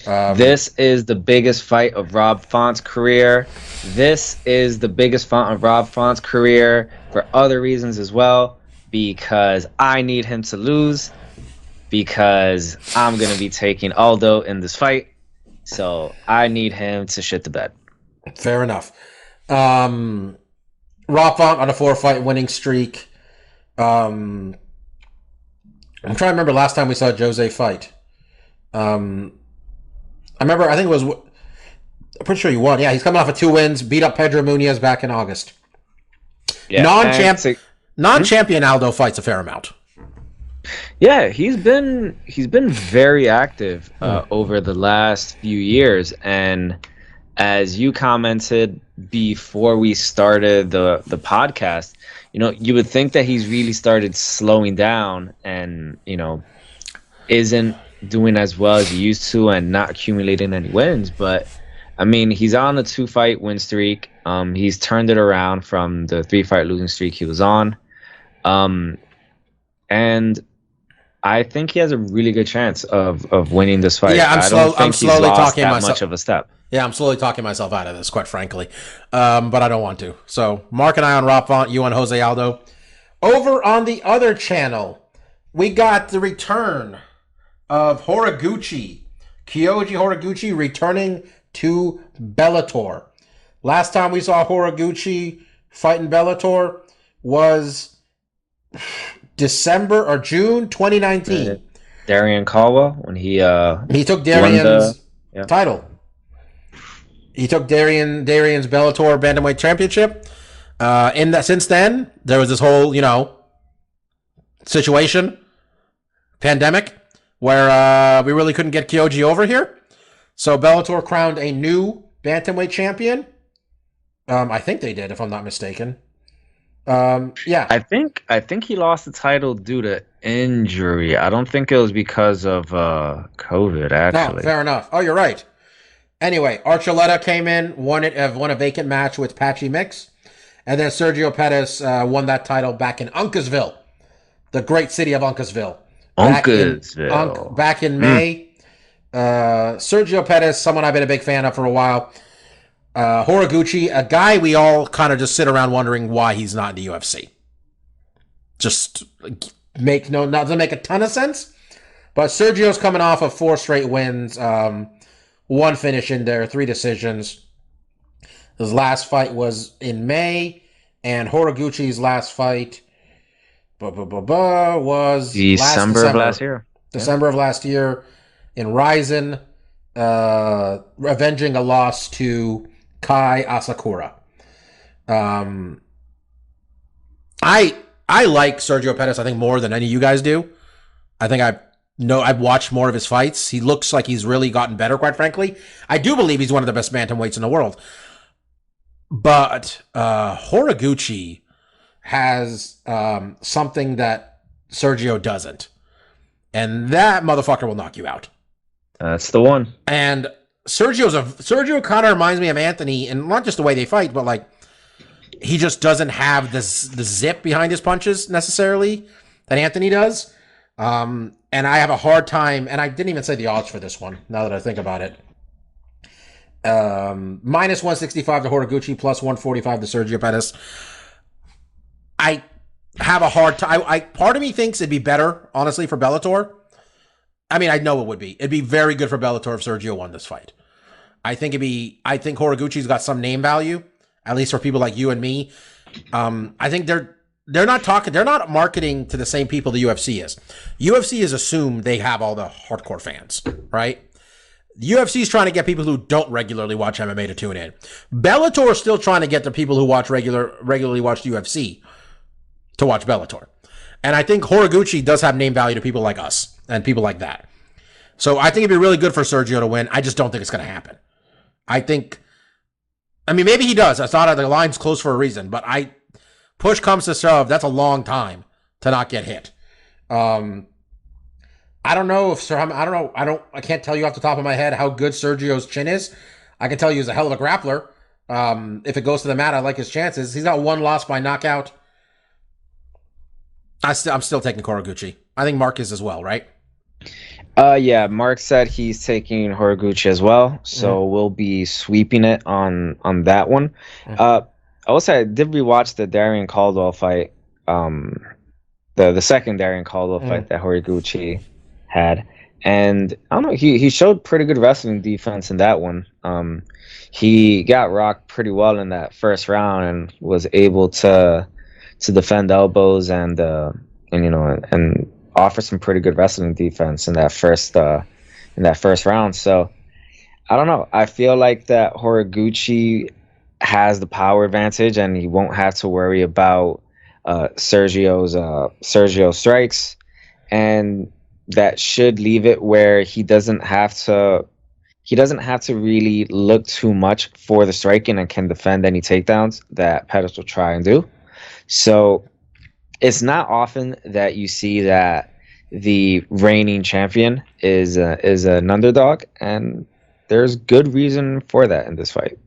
Speaker 6: This is the biggest fight of Rob Font's career. This is the biggest fight of Rob Font's career for other reasons as well, because I need him to lose, because I'm going to be taking Aldo in this fight, so I need him to shit the bed.
Speaker 5: Fair enough. Rob Font on a 4-fight winning streak. I'm trying to remember last time we saw Jose fight. I'm pretty sure he won. Yeah, he's coming off of 2 wins, beat up Pedro Munez back in August. Yeah, non-champion Aldo fights a fair amount.
Speaker 6: Yeah, he's been very active over the last few years, and as you commented before we started the podcast, you would think that he's really started slowing down and, isn't doing as well as he used to and not accumulating any wins. But I mean, he's on a 2-fight win streak. He's turned it around from the 3-fight losing streak he was on. And I think he has a really good chance of winning this fight.
Speaker 5: Yeah,
Speaker 6: I don't think
Speaker 5: I'm slowly
Speaker 6: he's lost
Speaker 5: talking
Speaker 6: that
Speaker 5: myself.
Speaker 6: much of a step.
Speaker 5: Yeah, I'm slowly talking myself out of this, quite frankly. But I don't want to. So, Mark and I on Rob Font, you on Jose Aldo. Over on the other channel, we got the return of Horiguchi. Kyoji Horiguchi returning to Bellator. Last time we saw Horiguchi fight in Bellator was December or June 2019.
Speaker 6: Darian Caldwell, when he
Speaker 5: took Darian's title. He took Darian's Bellator Bantamweight Championship. Since then, there was this whole, situation, pandemic, where we really couldn't get Kyoji over here. So Bellator crowned a new Bantamweight champion. I think they did, if I'm not mistaken. Yeah.
Speaker 6: I think he lost the title due to injury. I don't think it was because of COVID, actually.
Speaker 5: No, fair enough. Oh, you're right. Anyway, Archuleta came in, won a vacant match with Patchy Mix, and then Sergio Perez won that title back in Uncasville, the great city of Uncasville. Back in May. Sergio Perez, someone I've been a big fan of for a while. Horiguchi, a guy we all kind of just sit around wondering why he's not in the UFC. Just doesn't make a ton of sense. But Sergio's coming off of 4 straight wins, 1 finish in there, 3 decisions. His last fight was in May, and Horiguchi's last fight was
Speaker 6: December of last year.
Speaker 5: December of last year in Ryzen, avenging a loss to Kai Asakura. I like Sergio Pettis, I think, more than any of you guys do. I think I've watched more of his fights. He looks like he's really gotten better, quite frankly. I do believe he's one of the best bantamweights in the world. But Horiguchi has something that Sergio doesn't. And that motherfucker will knock you out.
Speaker 6: That's the one.
Speaker 5: And Sergio kind of reminds me of Anthony, and not just the way they fight, but like he just doesn't have the zip behind his punches necessarily that Anthony does. And I have a hard time, and I didn't even say the odds for this one, now that I think about it. Minus 165 to Horiguchi, plus 145 to Sergio Pettis. I have a hard time. Part of me thinks it'd be better, honestly, for Bellator. I mean, I know it would be. It'd be very good for Bellator if Sergio won this fight. I think Horiguchi's got some name value, at least for people like you and me. I think they're not marketing to the same people the UFC is. UFC is assumed they have all the hardcore fans, right? The UFC is trying to get people who don't regularly watch MMA to tune in. Bellator is still trying to get the people who regularly watch UFC to watch Bellator. And I think Horiguchi does have name value to people like us and people like that. So I think it'd be really good for Sergio to win. I just don't think it's going to happen. Maybe he does. I thought the line's close for a reason, but push comes to shove, that's a long time to not get hit. I don't know if I can't tell you off the top of my head how good Sergio's chin is. I can tell you he's a hell of a grappler. If it goes to the mat, I like his chances. He's got 1 loss by knockout. I'm still taking Horiguchi. I think Mark is as well, right?
Speaker 6: Yeah, Mark said he's taking Horiguchi as well, so we'll be sweeping it on that one. I will say I did rewatch the Darian Caldwell fight, the second Darian Caldwell fight that Horiguchi had, and I don't know, he showed pretty good wrestling defense in that one. He got rocked pretty well in that first round and was able to defend elbows and offer some pretty good wrestling defense in that first round. So I don't know. I feel like that Horiguchi has the power advantage, and he won't have to worry about Sergio's strikes, and that should leave it where he doesn't have to he doesn't have to really look too much for the striking and can defend any takedowns that Pettis will try and do. So it's not often that you see that the reigning champion is an underdog, and there's good reason for that in this fight.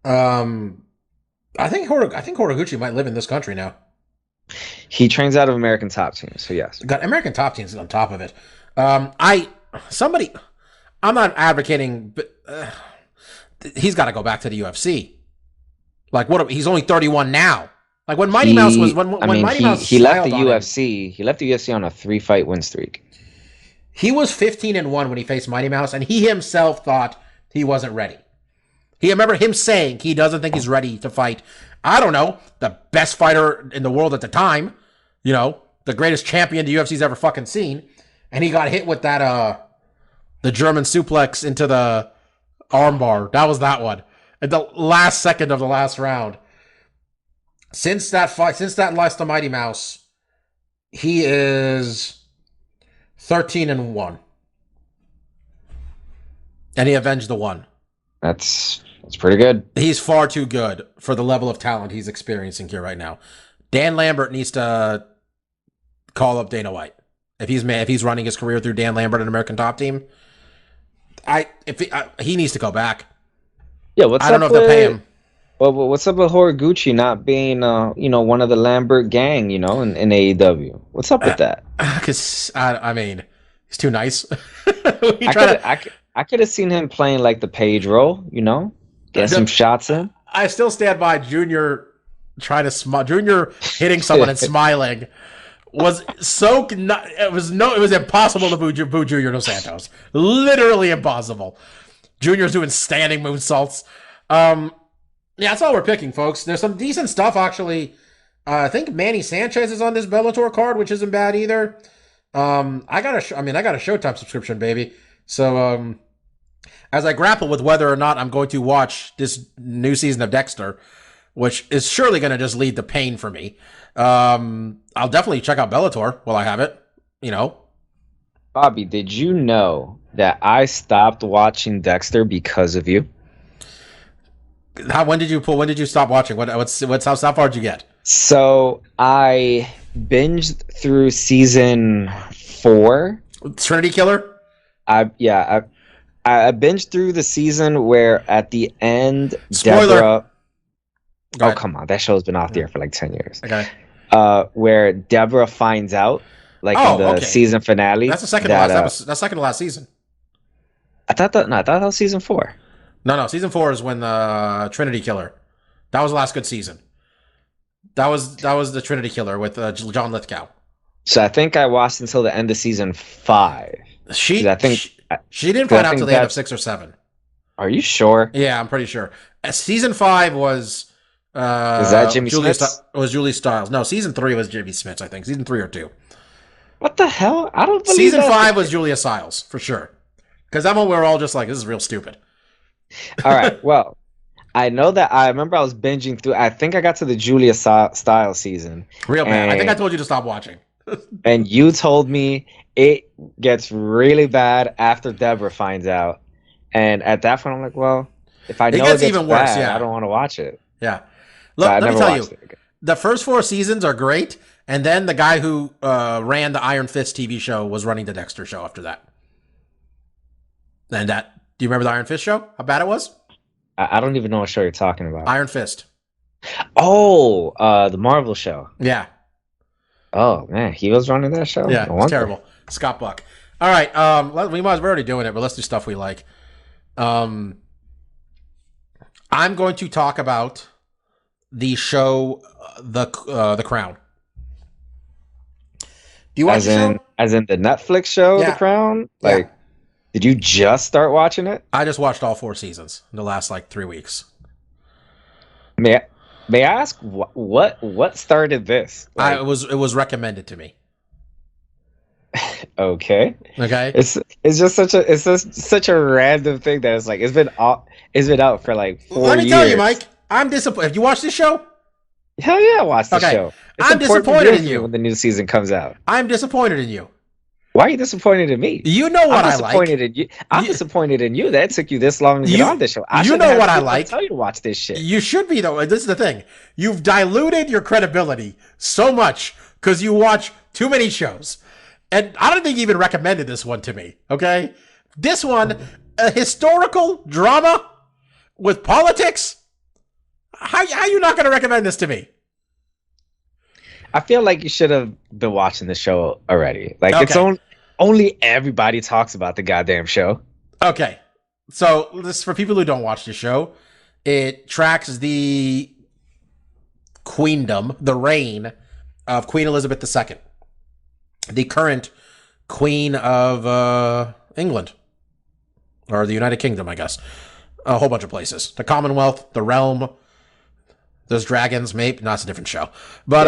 Speaker 5: I think Horiguchi might live in this country now.
Speaker 6: He trains out of American Top Team, so yes.
Speaker 5: Got American Top Team's on top of it. I'm not advocating, but he's got to go back to the UFC. Like, he's only 31 now. Like when Mighty Mouse was Mighty Mouse
Speaker 6: he left the UFC. He left the UFC on a 3-fight win streak.
Speaker 5: He was 15-1 when he faced Mighty Mouse, and he himself thought he wasn't ready. He remember him saying he doesn't think he's ready to fight, I don't know, the best fighter in the world at the time, you know, the greatest champion the UFC's ever fucking seen, and he got hit with that the German suplex into the armbar. That was that one. At the last second of the last round. Since that loss to Mighty Mouse, he is 13-1. And he avenged the one.
Speaker 6: That's pretty good.
Speaker 5: He's far too good for the level of talent he's experiencing here right now. Dan Lambert needs to call up Dana White. If he's running his career through Dan Lambert and American Top Team, he needs to go back.
Speaker 6: Yeah,
Speaker 5: I don't know if they'll pay him.
Speaker 6: Well, what's up with Horiguchi not being, one of the Lambert gang, in AEW? What's up with that?
Speaker 5: Because he's too nice.
Speaker 6: I could have seen him playing like the Page role, get some shots in.
Speaker 5: I still stand by Junior trying to smile. Junior hitting someone and smiling was so it was impossible to boo Junior Dos Santos. Literally impossible. Junior's doing standing moonsaults. Yeah, that's all we're picking, folks. There's some decent stuff actually. I think Manny Sanchez is on this Bellator card, which isn't bad either. I got a Showtime subscription, baby. So as I grapple with whether or not I'm going to watch this new season of Dexter, which is surely going to just lead to pain for me, I'll definitely check out Bellator while I have it.
Speaker 6: Bobby, did you know that I stopped watching Dexter because of you?
Speaker 5: When did you stop watching? How far did you get?
Speaker 6: So I binged through season 4.
Speaker 5: Trinity Killer?
Speaker 6: I binged through the season where at the end,
Speaker 5: Spoiler.
Speaker 6: Deborah. Oh, come on. That show's been off the air for like 10 years.
Speaker 5: Okay.
Speaker 6: Where Deborah finds out, in the season finale.
Speaker 5: That's the second to last. That's second to last season.
Speaker 6: I thought that was season 4.
Speaker 5: No. Season 4 is when Trinity Killer. That was the last good season. That was the Trinity Killer with John Lithgow. So
Speaker 6: I think I watched until the end of season 5.
Speaker 5: She didn't find out till the end of 6 or 7.
Speaker 6: Are you sure?
Speaker 5: Yeah, I'm pretty sure. Season 5 was.
Speaker 6: Is that Jimmy Smits?
Speaker 5: It was Julie Stiles. No, season 3 was Jimmy Smits. I think season 3 or 2.
Speaker 6: What the hell? I don't believe
Speaker 5: season 5 was Julia Stiles for sure. Because that one we were all just like, this is real stupid.
Speaker 6: All right. Well, I know that I remember I was binging through. I think I got to the Julia Stiles season.
Speaker 5: Real bad. I think I told you to stop watching.
Speaker 6: And you told me it gets really bad after Deborah finds out. And at that point, I'm like, well, if I know it gets even worse, I don't want to watch it.
Speaker 5: Yeah. Look, let me tell you, the first 4 seasons are great, and then the guy who ran the Iron Fist TV show was running the Dexter show after that. And do you remember the Iron Fist show? How bad it was?
Speaker 6: I don't even know what show you're talking about.
Speaker 5: Iron Fist.
Speaker 6: Oh, the Marvel show.
Speaker 5: Yeah.
Speaker 6: Oh man, he was running that show.
Speaker 5: Yeah, it's terrible. Scott Buck. All right, we're already doing it, but let's do stuff we like. I'm going to talk about the show, the Crown. Do you watch the show?
Speaker 6: As in the Netflix show,
Speaker 5: yeah.
Speaker 6: The Crown?
Speaker 5: Yeah.
Speaker 6: Did you just start watching it?
Speaker 5: I just watched all 4 seasons in the last 3 weeks.
Speaker 6: May I ask what started this?
Speaker 5: It was recommended to me.
Speaker 6: Okay.
Speaker 5: It's
Speaker 6: just such a random thing that it's been out for 4 years.
Speaker 5: Let me tell you, Mike, I'm disappointed. Have you watched this show?
Speaker 6: Hell yeah, I watched the show.
Speaker 5: I'm disappointed in you
Speaker 6: when the new season comes out.
Speaker 5: I'm disappointed in you.
Speaker 6: Why are you disappointed in me?
Speaker 5: You know what I like.
Speaker 6: In you. I'm disappointed in you. That took you this long to get on this show.
Speaker 5: You know what I like.
Speaker 6: Tell you to watch this shit.
Speaker 5: You should be though. This is the thing. You've diluted your credibility so much because you watch too many shows, and I don't think you even recommended this one to me. Okay, this one, a historical drama with politics. How you not going to recommend this to me?
Speaker 6: I feel like you should have been watching the show already. Like
Speaker 5: Okay.
Speaker 6: it's only everybody talks about the goddamn show.
Speaker 5: Okay, so this for people who don't watch the show, it tracks the queendom, the reign of Queen Elizabeth II, the current Queen of England or the United Kingdom, I guess. A whole bunch of places, the Commonwealth, the realm. There's dragons, maybe. No, it's a different show. But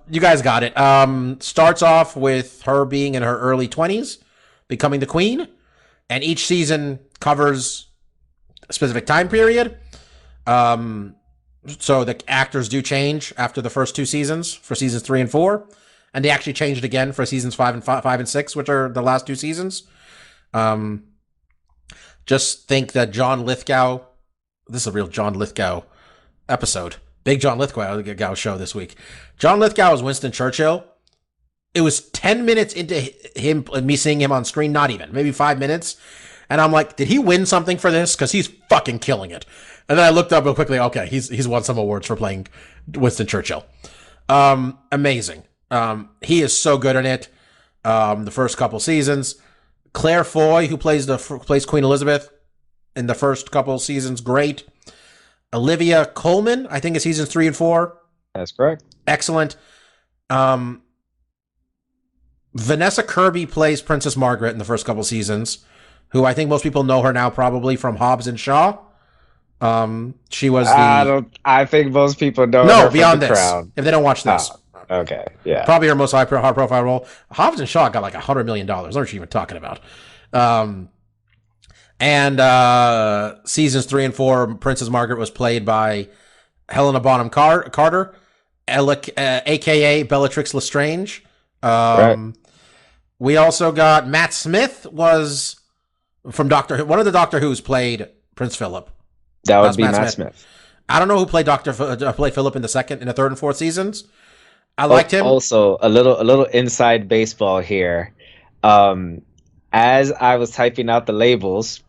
Speaker 5: you guys got it. Starts off with her being in her early 20s, becoming the queen. And each season covers a specific time period. So the actors do change after the first 2 seasons, for seasons 3 and 4. And they actually changed again for seasons 5 and 6, which are the last 2 seasons. Just think that John Lithgow, this is a real John Lithgow episode. Big John Lithgow show this week. John Lithgow is Winston Churchill. It was 10 minutes into me seeing him on screen, not even, maybe 5 minutes. And I'm like, did he win something for this? Because he's fucking killing it. And then I looked up real quickly. Okay, he's won some awards for playing Winston Churchill. Amazing. He is so good in it. The first couple seasons. Claire Foy, who plays Queen Elizabeth in the first couple seasons, great. Olivia Colman, I think it's seasons 3 and 4.
Speaker 6: That's correct.
Speaker 5: Excellent. Vanessa Kirby plays Princess Margaret in the first couple seasons, who I think most people know her now probably from Hobbs and Shaw. She was the...
Speaker 6: I think most people know
Speaker 5: No,
Speaker 6: her
Speaker 5: beyond
Speaker 6: from The
Speaker 5: this.
Speaker 6: Crown.
Speaker 5: If they don't watch this.
Speaker 6: Oh, okay, yeah.
Speaker 5: Probably her most high-profile role. Hobbs and Shaw got like $100 million. What are you even talking about? And seasons 3 and 4, Princess Margaret was played by Helena Bonham Carter, a.k.a. Bellatrix Lestrange.
Speaker 6: Right.
Speaker 5: We also got Matt Smith was from Doctor Who. One of the Doctor Who's played Prince Philip.
Speaker 6: That would be Matt Smith.
Speaker 5: I don't know who played played Philip in the 3rd and 4th seasons. I liked him.
Speaker 6: Also, a little inside baseball here. As I was typing out the labels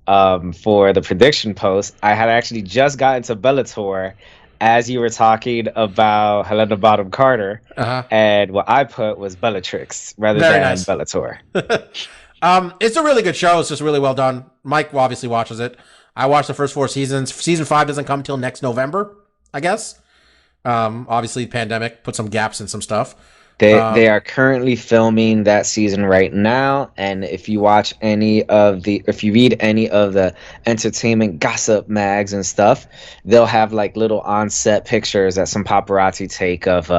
Speaker 6: for the prediction post, I had actually just gotten to Bellator as you were talking about Helena Bonham Carter, and what I put was Bellatrix rather than Bellator.
Speaker 5: It's a really good show. It's just really well done. Mike obviously watches it. I watched the first 4 seasons. Season 5 doesn't come till next November, I guess. Obviously, pandemic put some gaps in some stuff.
Speaker 6: They are currently filming that season right now, and if you read any of the entertainment gossip mags and stuff, they'll have like little on-set pictures that some paparazzi take of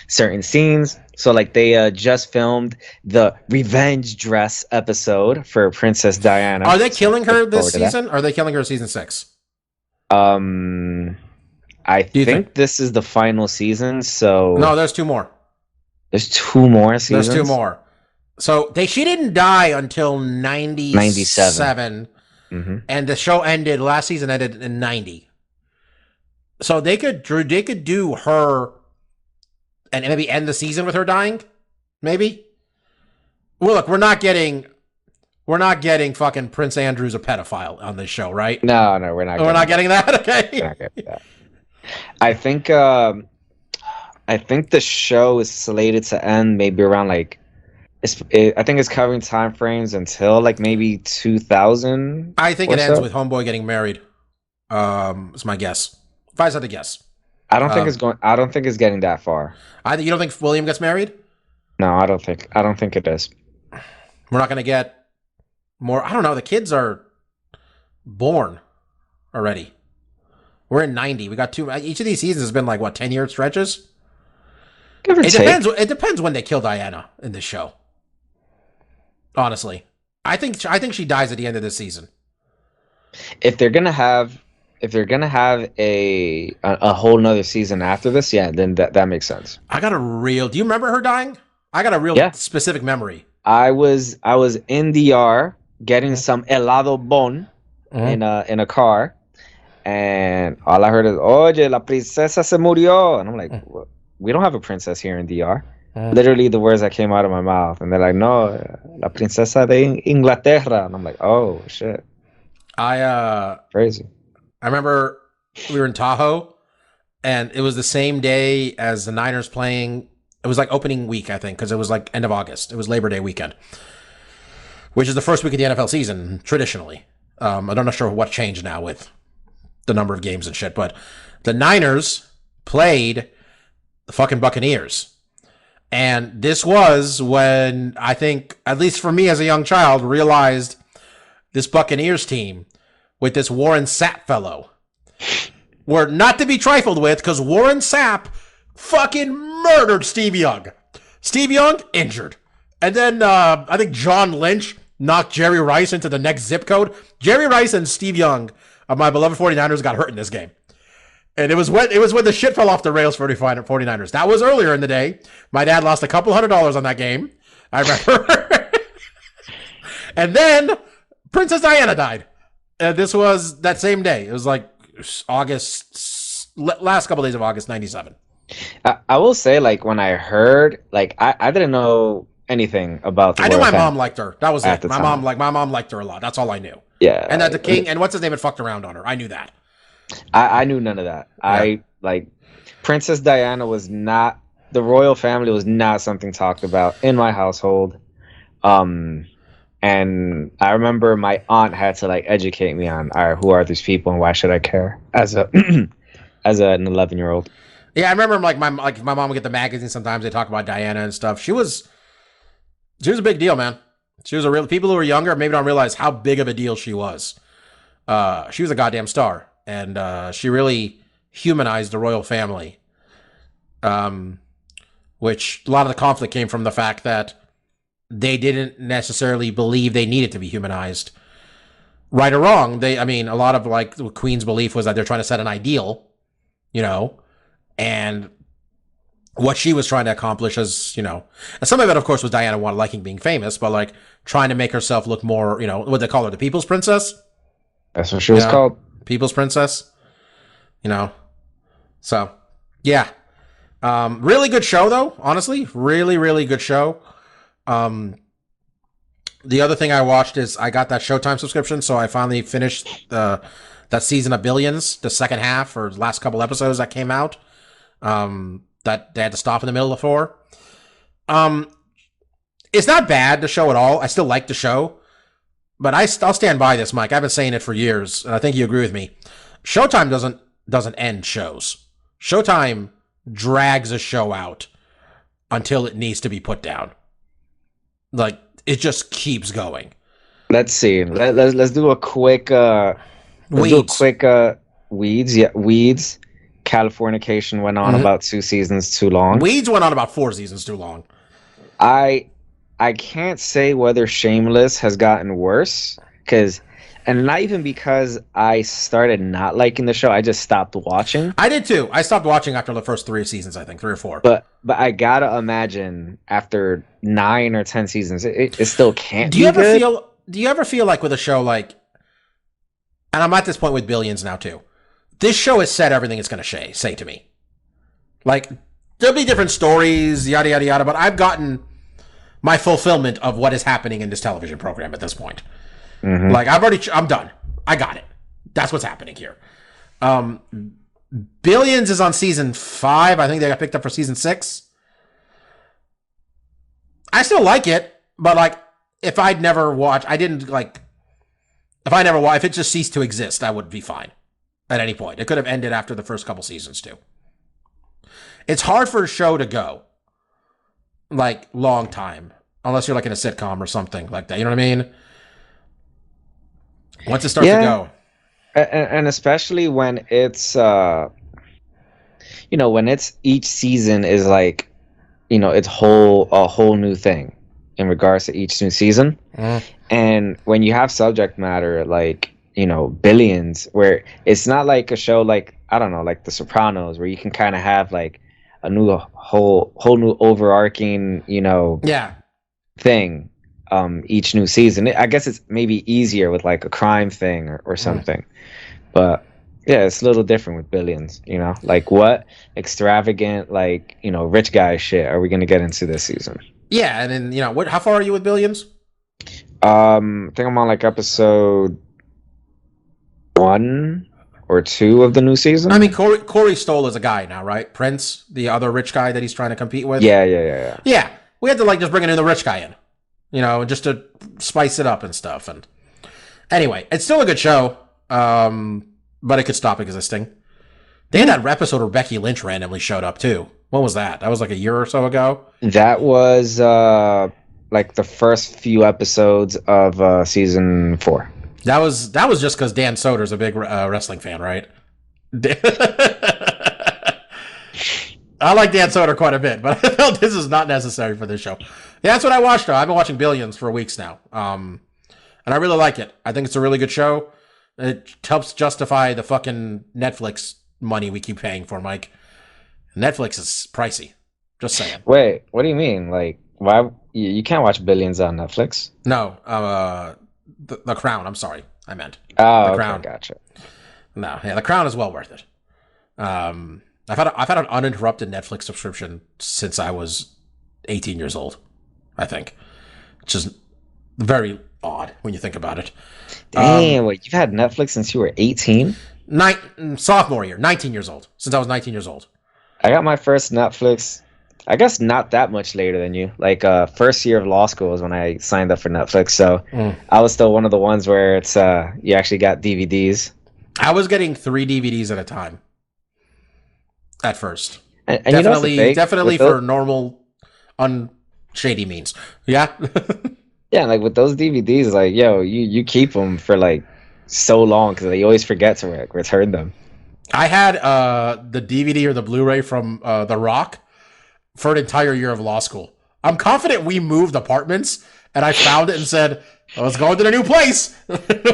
Speaker 6: certain scenes. So like they just filmed the revenge dress episode for Princess Diana.
Speaker 5: Are they killing her this season? Or are they killing her season 6?
Speaker 6: I think this is the final season. So
Speaker 5: no, there's 2 more.
Speaker 6: There's 2 more seasons?
Speaker 5: There's 2 more. So she didn't die until 97.
Speaker 6: Mm-hmm.
Speaker 5: And the show ended, last season ended in 90. So they could do her and maybe end the season with her dying? Maybe? Well, look, we're not getting fucking Prince Andrew's a pedophile on this show, right?
Speaker 6: No, we're not.
Speaker 5: We're not getting that? Okay.
Speaker 6: We're not getting that. I think the show is slated to end maybe around like I think it's covering time frames until like maybe 2000.
Speaker 5: I think it ends with Homeboy getting married. It's my guess. If I had to guess.
Speaker 6: I don't think it's getting that far.
Speaker 5: You don't think William gets married?
Speaker 6: No, I don't think it is.
Speaker 5: We're not going to get more. I don't know. The kids are born already. We're in 90. We got 2. Each of these seasons has been like, what, 10-year stretches? It depends when they kill Diana in this show. Honestly. I think she dies at the end of this season.
Speaker 6: If they're gonna have a whole nother season after this, yeah, then that makes sense.
Speaker 5: Do you remember her dying? I got a real specific memory.
Speaker 6: I was in DR getting some helado bon in a car, and all I heard is "Oye, la princesa se murió," and I'm like, we don't have a princess here in DR. Literally the words that came out of my mouth, and they're like, "No, la princesa de Inglaterra," and I'm like, "Oh shit."
Speaker 5: Crazy. I remember we were in Tahoe, and it was the same day as the Niners playing. It was like opening week, I think, because it was like end of August. It was Labor Day weekend, which is the first week of the NFL season traditionally. I'm not sure what changed now with the number of games and shit, but the Niners played the fucking Buccaneers. And this was when I think, at least for me as a young child, realized this Buccaneers team with this Warren Sapp fellow were not to be trifled with, because Warren Sapp fucking murdered Steve Young. Steve Young injured. And then I think John Lynch knocked Jerry Rice into the next zip code. Jerry Rice and Steve Young of my beloved 49ers got hurt in this game. And it was when the shit fell off the rails for the 49ers. That was earlier in the day. My dad lost a couple $100 on that game. I remember. And then Princess Diana died. This was that same day. It was like August, last couple days of August, 97.
Speaker 6: I will say, like, when I heard, like, I didn't know anything about the
Speaker 5: I knew
Speaker 6: royal
Speaker 5: my
Speaker 6: family
Speaker 5: mom liked her. That was
Speaker 6: at
Speaker 5: it.
Speaker 6: the
Speaker 5: My
Speaker 6: time.
Speaker 5: mom liked her a lot. That's all I knew.
Speaker 6: Yeah.
Speaker 5: And that the king and what's his name had fucked around on her. I knew that.
Speaker 6: I knew none of that.
Speaker 5: Yeah.
Speaker 6: Princess Diana was not, the royal family was not something talked about in my household. And I remember my aunt had to like educate me on, all right, who are these people and why should I care as a as an 11-year-old.
Speaker 5: Yeah, I remember my mom would get the magazine. Sometimes they talk about Diana and stuff. She was a big deal, man. She was a real, people who are younger maybe don't realize how big of a deal she was. She was a goddamn star, and she really humanized the royal family. Which a lot of the conflict came from the fact that they didn't necessarily believe they needed to be humanized. Right or wrong, a lot of like the Queen's belief was that they're trying to set an ideal, and what she was trying to accomplish is, and some of it, of course, was Diana liking being famous, but like trying to make herself look more, what they call her, the People's Princess.
Speaker 6: That's what she was called.
Speaker 5: People's Princess. So yeah. Really good show though, honestly. Really, really good show. The other thing I watched is I got that Showtime subscription, so I finally finished that season of Billions, the second half or last couple episodes that came out. That they had to stop in the middle of for. It's not bad, the show at all. I still like the show, but I'll stand by this, Mike. I've been saying it for years, and I think you agree with me. Showtime doesn't end shows. Showtime drags a show out until it needs to be put down. Like, it just keeps going.
Speaker 6: Let's see. Let's do a quick Weeds. Yeah, Weeds. Californication went on about 2 seasons too long.
Speaker 5: Weeds went on about 4 seasons too long.
Speaker 6: I can't say whether Shameless has gotten worse, and not even because I started not liking the show. I just stopped watching.
Speaker 5: I did too. I stopped watching after the first 3 seasons, I think, 3 or 4.
Speaker 6: But I gotta imagine after 9 or 10 seasons, it still can't. Do you
Speaker 5: ever feel like with a show like, and I'm at this point with Billions now too, this show has said everything it's going to say to me. Like, there'll be different stories, yada, yada, yada, but I've gotten my fulfillment of what is happening in this television program at this point. Mm-hmm. Like, I'm done. I got it. That's what's happening here. Billions is on season 5. I think they got picked up for season 6. I still like it, but like, if it just ceased to exist, I would be fine. At any point. It could have ended after the first couple seasons, too. It's hard for a show to go, like, long time. Unless you're, like, in a sitcom or something like that. You know what I mean? Once it starts to go.
Speaker 6: And especially when it's, when it's each season is, like, it's a whole new thing in regards to each new season. And when you have subject matter, like, Billions, where it's not like a show like, I don't know, like The Sopranos, where you can kind of have like a whole new overarching, thing. each new season. I guess it's maybe easier with like a crime thing or something, but yeah, it's a little different with Billions. You know, like what extravagant like rich guy shit are we gonna get into this season?
Speaker 5: Yeah, and then what? How far are you with Billions?
Speaker 6: I think I'm on like episode 1 or 2 of the new season.
Speaker 5: I mean, Corey Stoll is a guy now, right? Prince, the other rich guy that he's trying to compete with.
Speaker 6: Yeah.
Speaker 5: Yeah, we had to like just bring in the rich guy in, just to spice it up and stuff. And anyway, it's still a good show, but it could stop existing. They had that episode where Becky Lynch randomly showed up too. When was that? That was like a year or so ago.
Speaker 6: That was like the first few episodes of season 4.
Speaker 5: That was just because Dan Soder's a big wrestling fan, right? I like Dan Soder quite a bit, but I felt this is not necessary for this show. Yeah, that's what I watched, though. I've been watching Billions for weeks now, and I really like it. I think it's a really good show. It helps justify the fucking Netflix money we keep paying for, Mike. Netflix is pricey. Just saying.
Speaker 6: Wait, what do you mean? Like, why you can't watch Billions on Netflix?
Speaker 5: No, the Crown. I'm sorry, I meant
Speaker 6: the
Speaker 5: Crown.
Speaker 6: Okay, gotcha.
Speaker 5: No, yeah, the Crown is well worth it. I've had an uninterrupted Netflix subscription since I was 18 years old, I think, which is very odd when you think about it.
Speaker 6: Damn, wait, you've had Netflix since you were 18?
Speaker 5: Sophomore year, 19 years old. Since I was 19 years old.
Speaker 6: I got my first Netflix, I guess not that much later than you. Like first year of law school was when I signed up for Netflix. So I was still one of the ones where it's you actually got DVDs.
Speaker 5: I was getting 3 DVDs at a time. At first.
Speaker 6: And
Speaker 5: definitely for normal, unshady means. Yeah?
Speaker 6: Yeah, like with those DVDs, like, yo, you keep them for like so long because they always forget to return them.
Speaker 5: I had the DVD or the Blu-ray from The Rock for an entire year of law school. I'm confident we moved apartments, and I found it and said, let's go to the new place.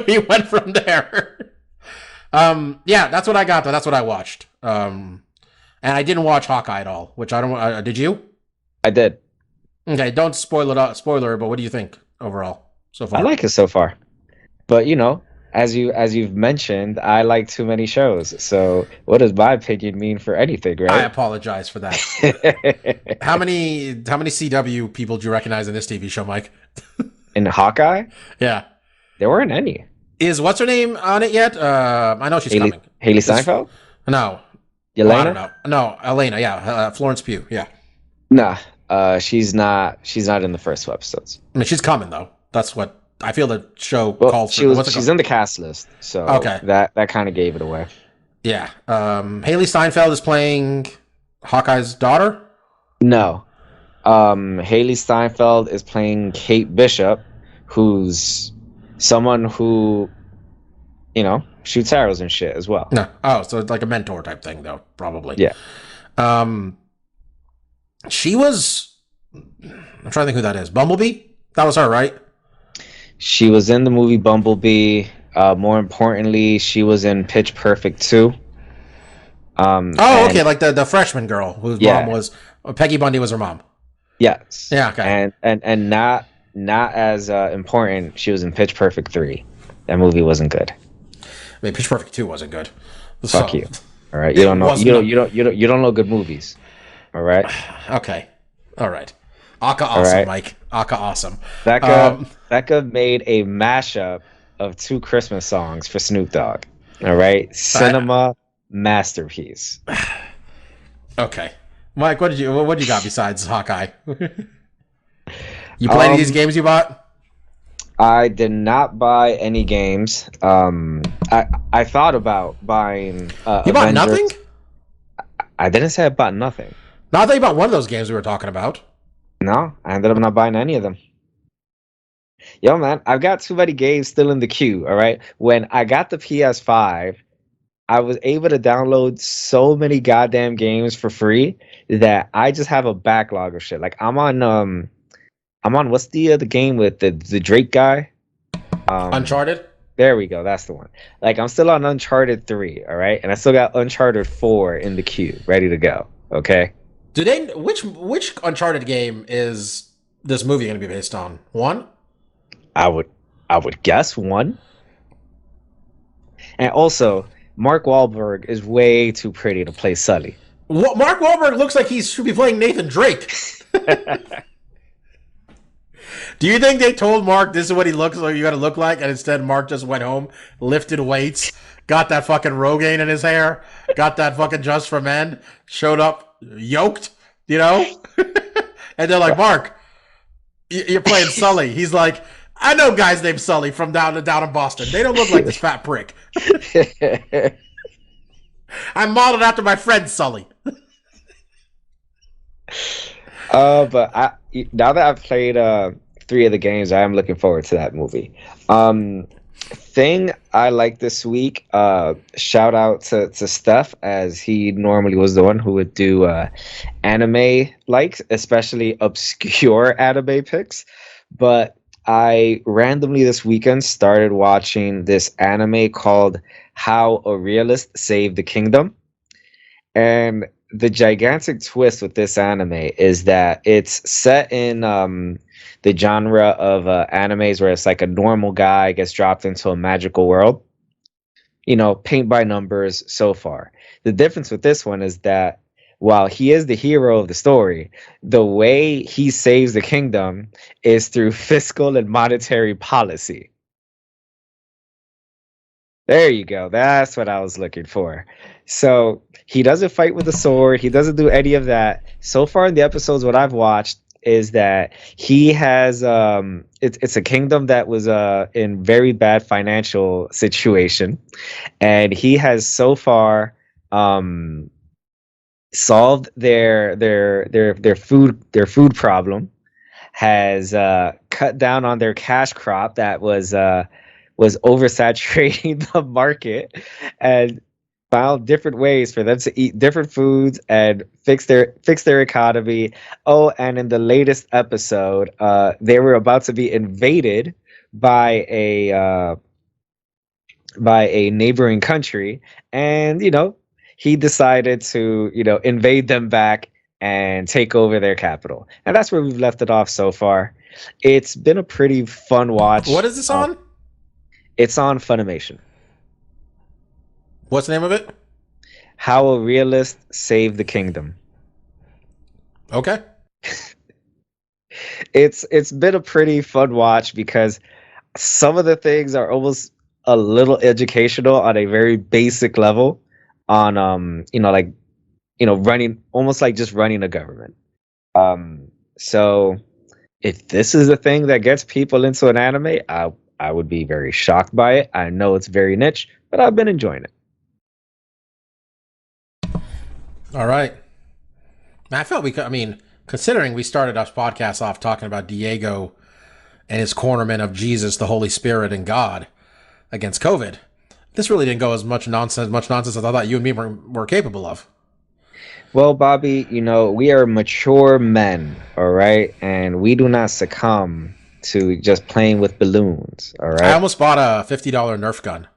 Speaker 5: We went from there. Yeah, that's what I got, though. That's what I watched. And I didn't watch Hawkeye at all, which I don't... did you?
Speaker 6: I did.
Speaker 5: Okay, don't spoiler, but what do you think overall so far?
Speaker 6: I like it so far. But, as you've mentioned, I like too many shows. So what does my opinion mean for anything, right?
Speaker 5: I apologize for that. How many CW people do you recognize in this TV show, Mike?
Speaker 6: In Hawkeye?
Speaker 5: Yeah.
Speaker 6: There weren't any.
Speaker 5: Is what's her name on it yet? I know she's coming.
Speaker 6: Haley Steinfeld?
Speaker 5: No.
Speaker 6: Yelena?
Speaker 5: Well, I don't know. No, Elena, yeah. Florence Pugh, yeah.
Speaker 6: Nah. She's not in the first 2 episodes.
Speaker 5: I mean, she's coming, though. That's what I feel the show calls for.
Speaker 6: She's in the cast list, so
Speaker 5: okay.
Speaker 6: that kind of gave it away.
Speaker 5: Yeah. Haley Steinfeld is playing Hawkeye's daughter?
Speaker 6: No. Haley Steinfeld is playing Kate Bishop, who's someone who, shoots arrows and shit as well.
Speaker 5: No. Oh, so it's like a mentor type thing, though, probably.
Speaker 6: Yeah.
Speaker 5: She was... I'm trying to think who that is. Bumblebee? That was her, right?
Speaker 6: She was in the movie Bumblebee. More importantly, she was in Pitch Perfect 2.
Speaker 5: Okay, like the freshman girl whose mom was... Peggy Bundy was her mom.
Speaker 6: Yes.
Speaker 5: Yeah, okay.
Speaker 6: And not as important, she was in Pitch Perfect 3. That movie wasn't good.
Speaker 5: I mean, Pitch Perfect 2 wasn't good.
Speaker 6: Fuck you. All right, you don't know good movies. All right.
Speaker 5: Okay. All right. Aka awesome, right. Mike. Aka awesome.
Speaker 6: Becca made a mashup of 2 Christmas songs for Snoop Dogg. All right. Cinema masterpiece.
Speaker 5: Okay. Mike, what you got besides Hawkeye? You play any of these games you bought?
Speaker 6: I did not buy any games. I thought about buying
Speaker 5: You bought
Speaker 6: Avengers.
Speaker 5: nothing?
Speaker 6: I didn't say I bought nothing.
Speaker 5: No, I thought you bought one of those games we were talking about.
Speaker 6: No, I ended up not buying any of them. Yo, man, I've got too many games still in the queue, all right? When I got the PS5, I was able to download so many goddamn games for free that I just have a backlog of shit. Like, I'm on what's the game with the Drake guy?
Speaker 5: Uncharted?
Speaker 6: There we go, that's the one. Like, I'm still on Uncharted 3, all right? And I still got Uncharted 4 in the queue, ready to go, okay?
Speaker 5: Which Uncharted game is this movie going to be based on? 1?
Speaker 6: I would guess one. And also, Mark Wahlberg is way too pretty to play Sully.
Speaker 5: Mark Wahlberg looks like he should be playing Nathan Drake. Do you think they told Mark this is what he looks like? You got to look like, and instead Mark just went home, lifted weights, got that fucking Rogaine in his hair, got that fucking Just for Men, showed up yoked, you know? And they're like, Mark, you're playing Sully. He's like, I know guys named Sully from down in Boston. They don't look like this fat prick. I'm modeled after my friend Sully.
Speaker 6: But now that I've played 3 of the games, I am looking forward to that movie. Thing I like this week, shout out to Steph, as he normally was the one who would do anime likes, especially obscure anime picks. But I randomly this weekend started watching this anime called How a Realist Saved the Kingdom. And the gigantic twist with this anime is that it's set in the genre of animes where it's like a normal guy gets dropped into a magical world. You know, paint by numbers so far. The difference with this one is that while he is the hero of the story, the way he saves the kingdom is through fiscal and monetary policy. There you go. That's what I was looking for. So he doesn't fight with a sword. He doesn't do any of that. So far in the episodes, what I've watched is that he has it's a kingdom that was in very bad financial situation, and he has so far solved their food problem, has cut down on their cash crop that was oversaturating the market, and found different ways for them to eat different foods and fix their economy. Oh, and in the latest episode, they were about to be invaded by a neighboring country, and he decided to invade them back and take over their capital. And that's where we've left it off so far. It's been a pretty fun watch.
Speaker 5: What is this on?
Speaker 6: It's on Funimation.
Speaker 5: What's the name of it?
Speaker 6: How a Realist Saved the Kingdom.
Speaker 5: Okay.
Speaker 6: It's been a pretty fun watch because some of the things are almost a little educational on a very basic level on running, almost like just running a government. So if this is the thing that gets people into an anime, I would be very shocked by it. I know it's very niche, but I've been enjoying it.
Speaker 5: All right. I felt considering we started our podcast off talking about Diego and his cornerman of Jesus, the Holy Spirit, and God against COVID, this really didn't go as much nonsense as I thought you and me were capable of.
Speaker 6: Well, Bobby, we are mature men, all right? And we do not succumb to just playing with balloons, all right?
Speaker 5: I almost bought a $50 Nerf gun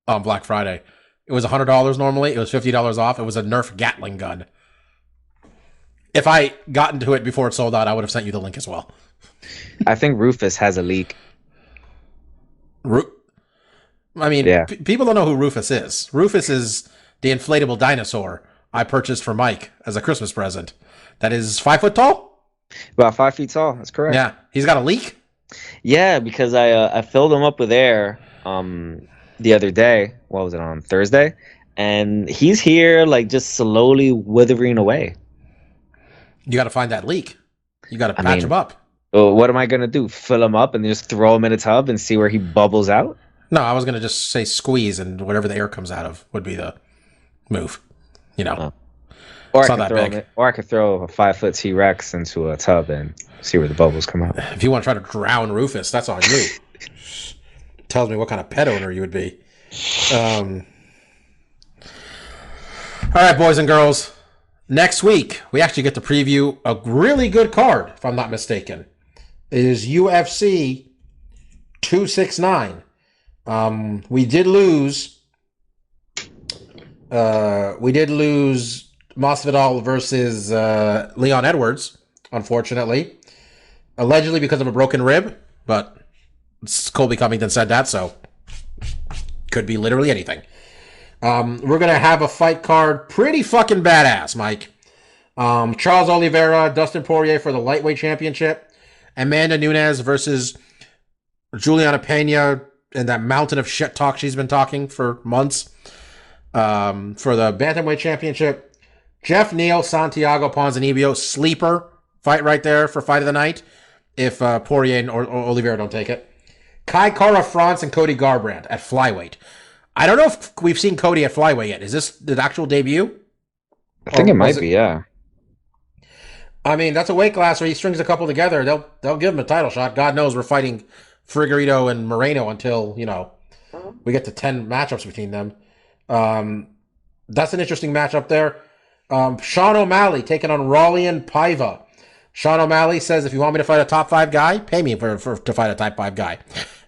Speaker 5: on Black Friday. It was $100 normally. It was $50 off. It was a Nerf Gatling gun. If I got into it before it sold out, I would have sent you the link as well.
Speaker 6: I think Rufus has a leak.
Speaker 5: Yeah. People don't know who Rufus is. Rufus is the inflatable dinosaur I purchased for Mike as a Christmas present. That is 5 foot tall?
Speaker 6: About 5 feet tall. That's correct.
Speaker 5: Yeah. He's got a leak?
Speaker 6: Yeah, because I filled him up with air the other day. What was it, on Thursday? And he's here, like, just slowly withering away.
Speaker 5: You got to find that leak. You got to patch him up.
Speaker 6: What am I going to do? Fill him up and just throw him in a tub and see where he bubbles out?
Speaker 5: No, I was going to just say squeeze, and whatever the air comes out of would be the move.
Speaker 6: Or I could throw a 5 foot T-Rex into a tub and see where the bubbles come out.
Speaker 5: If you want to try to drown Rufus, that's on you. Tells me what kind of pet owner you would be. All right, boys and girls. Next week, we actually get to preview a really good card, if I'm not mistaken. It is UFC 269. We did lose Masvidal versus Leon Edwards, unfortunately. Allegedly because of a broken rib, but Colby Covington said that, so could be literally anything. We're going to have a fight card pretty fucking badass, Mike. Charles Oliveira, Dustin Poirier for the lightweight championship. Amanda Nunes versus Juliana Pena and that mountain of shit talk she's been talking for months. For the bantamweight championship. Jeff Neal, Santiago Ponzinibbio, sleeper fight right there for fight of the night if Poirier and Oliveira don't take it. Kai Kara France and Cody Garbrandt at flyweight. I don't know if we've seen Cody at flyweight yet. Is this the actual debut?
Speaker 6: I think it might be, yeah.
Speaker 5: I mean, that's a weight class where he strings a couple together. They'll give him a title shot. God knows we're fighting Figueiredo and Moreno until, we get to 10 matchups between them. That's an interesting matchup there. Sean O'Malley taking on Raulian Paiva. Sean O'Malley says, if you want me to fight a top 5 guy, pay me to fight a top 5 guy.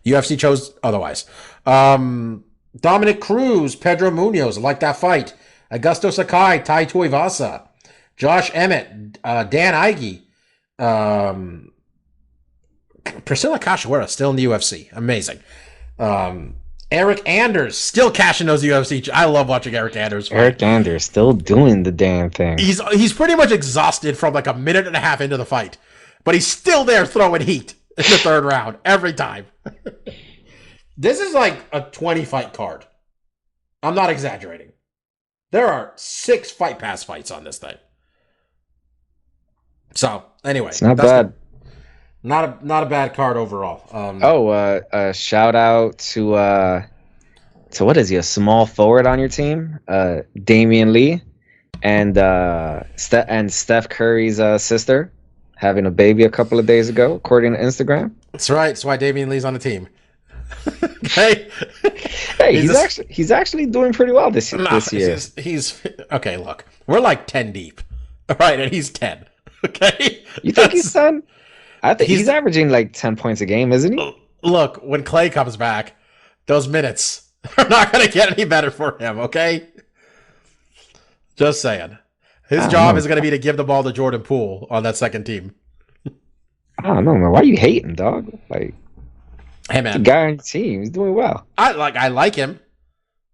Speaker 5: UFC chose otherwise. Dominic Cruz, Pedro Munoz, like that fight. Augusto Sakai, Tai Tuivasa. Josh Emmett, Dan Ige. Priscilla Cachoeira still in the UFC. Amazing. Eric Anders still cashing those UFC. I love watching Eric Anders fight.
Speaker 6: Eric Anders still doing the damn thing.
Speaker 5: He's pretty much exhausted from like a minute and a half into the fight, but he's still there throwing heat in the third round every time. This is like a 20 fight card. I'm not exaggerating. There are 6 Fight Pass fights on this thing. So anyway,
Speaker 6: it's not bad.
Speaker 5: Not a bad card overall.
Speaker 6: Shout out to what is he? A small forward on your team, Damian Lee, and Steph Curry's sister having a baby a couple of days ago, according to Instagram.
Speaker 5: That's right. That's why Damian Lee's on the team. Hey,
Speaker 6: he's actually doing pretty well this year.
Speaker 5: He's okay. Look, we're like 10 deep, right? And he's 10. Okay,
Speaker 6: you think he's 10? I think he's averaging like 10 points a game, isn't he?
Speaker 5: Look, when Clay comes back, those minutes are not going to get any better for him, okay? Just saying. His job is going to be to give the ball to Jordan Poole on that second team.
Speaker 6: I don't know, man. Why are you hating, dog? Like,
Speaker 5: hey, man.
Speaker 6: The guy on your team, he's doing well.
Speaker 5: I like him,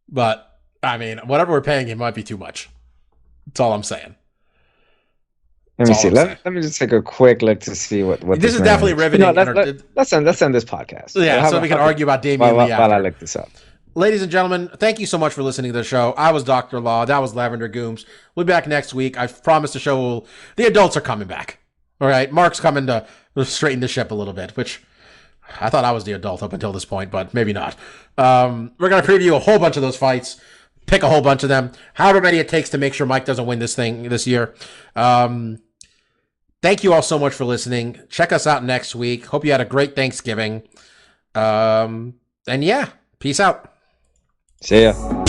Speaker 5: but, I mean, whatever we're paying him might be too much. That's all I'm saying.
Speaker 6: Let me see. Let me just take a quick look to see what
Speaker 5: this is definitely riveting.
Speaker 6: Let's end this podcast.
Speaker 5: Yeah, so we can argue about Damian Lee
Speaker 6: while I look this up.
Speaker 5: Ladies and gentlemen, thank you so much for listening to the show. I was Dr. Law. That was Lavender Gooms. We'll be back next week. I promise the show the adults are coming back. All right, Mark's coming to straighten the ship a little bit, which I thought I was the adult up until this point, but maybe not. We're going to preview a whole bunch of those fights, pick a whole bunch of them, however many it takes to make sure Mike doesn't win this thing this year. Thank you all so much for listening. Check us out next week. Hope you had a great Thanksgiving. And yeah, peace out.
Speaker 6: See ya.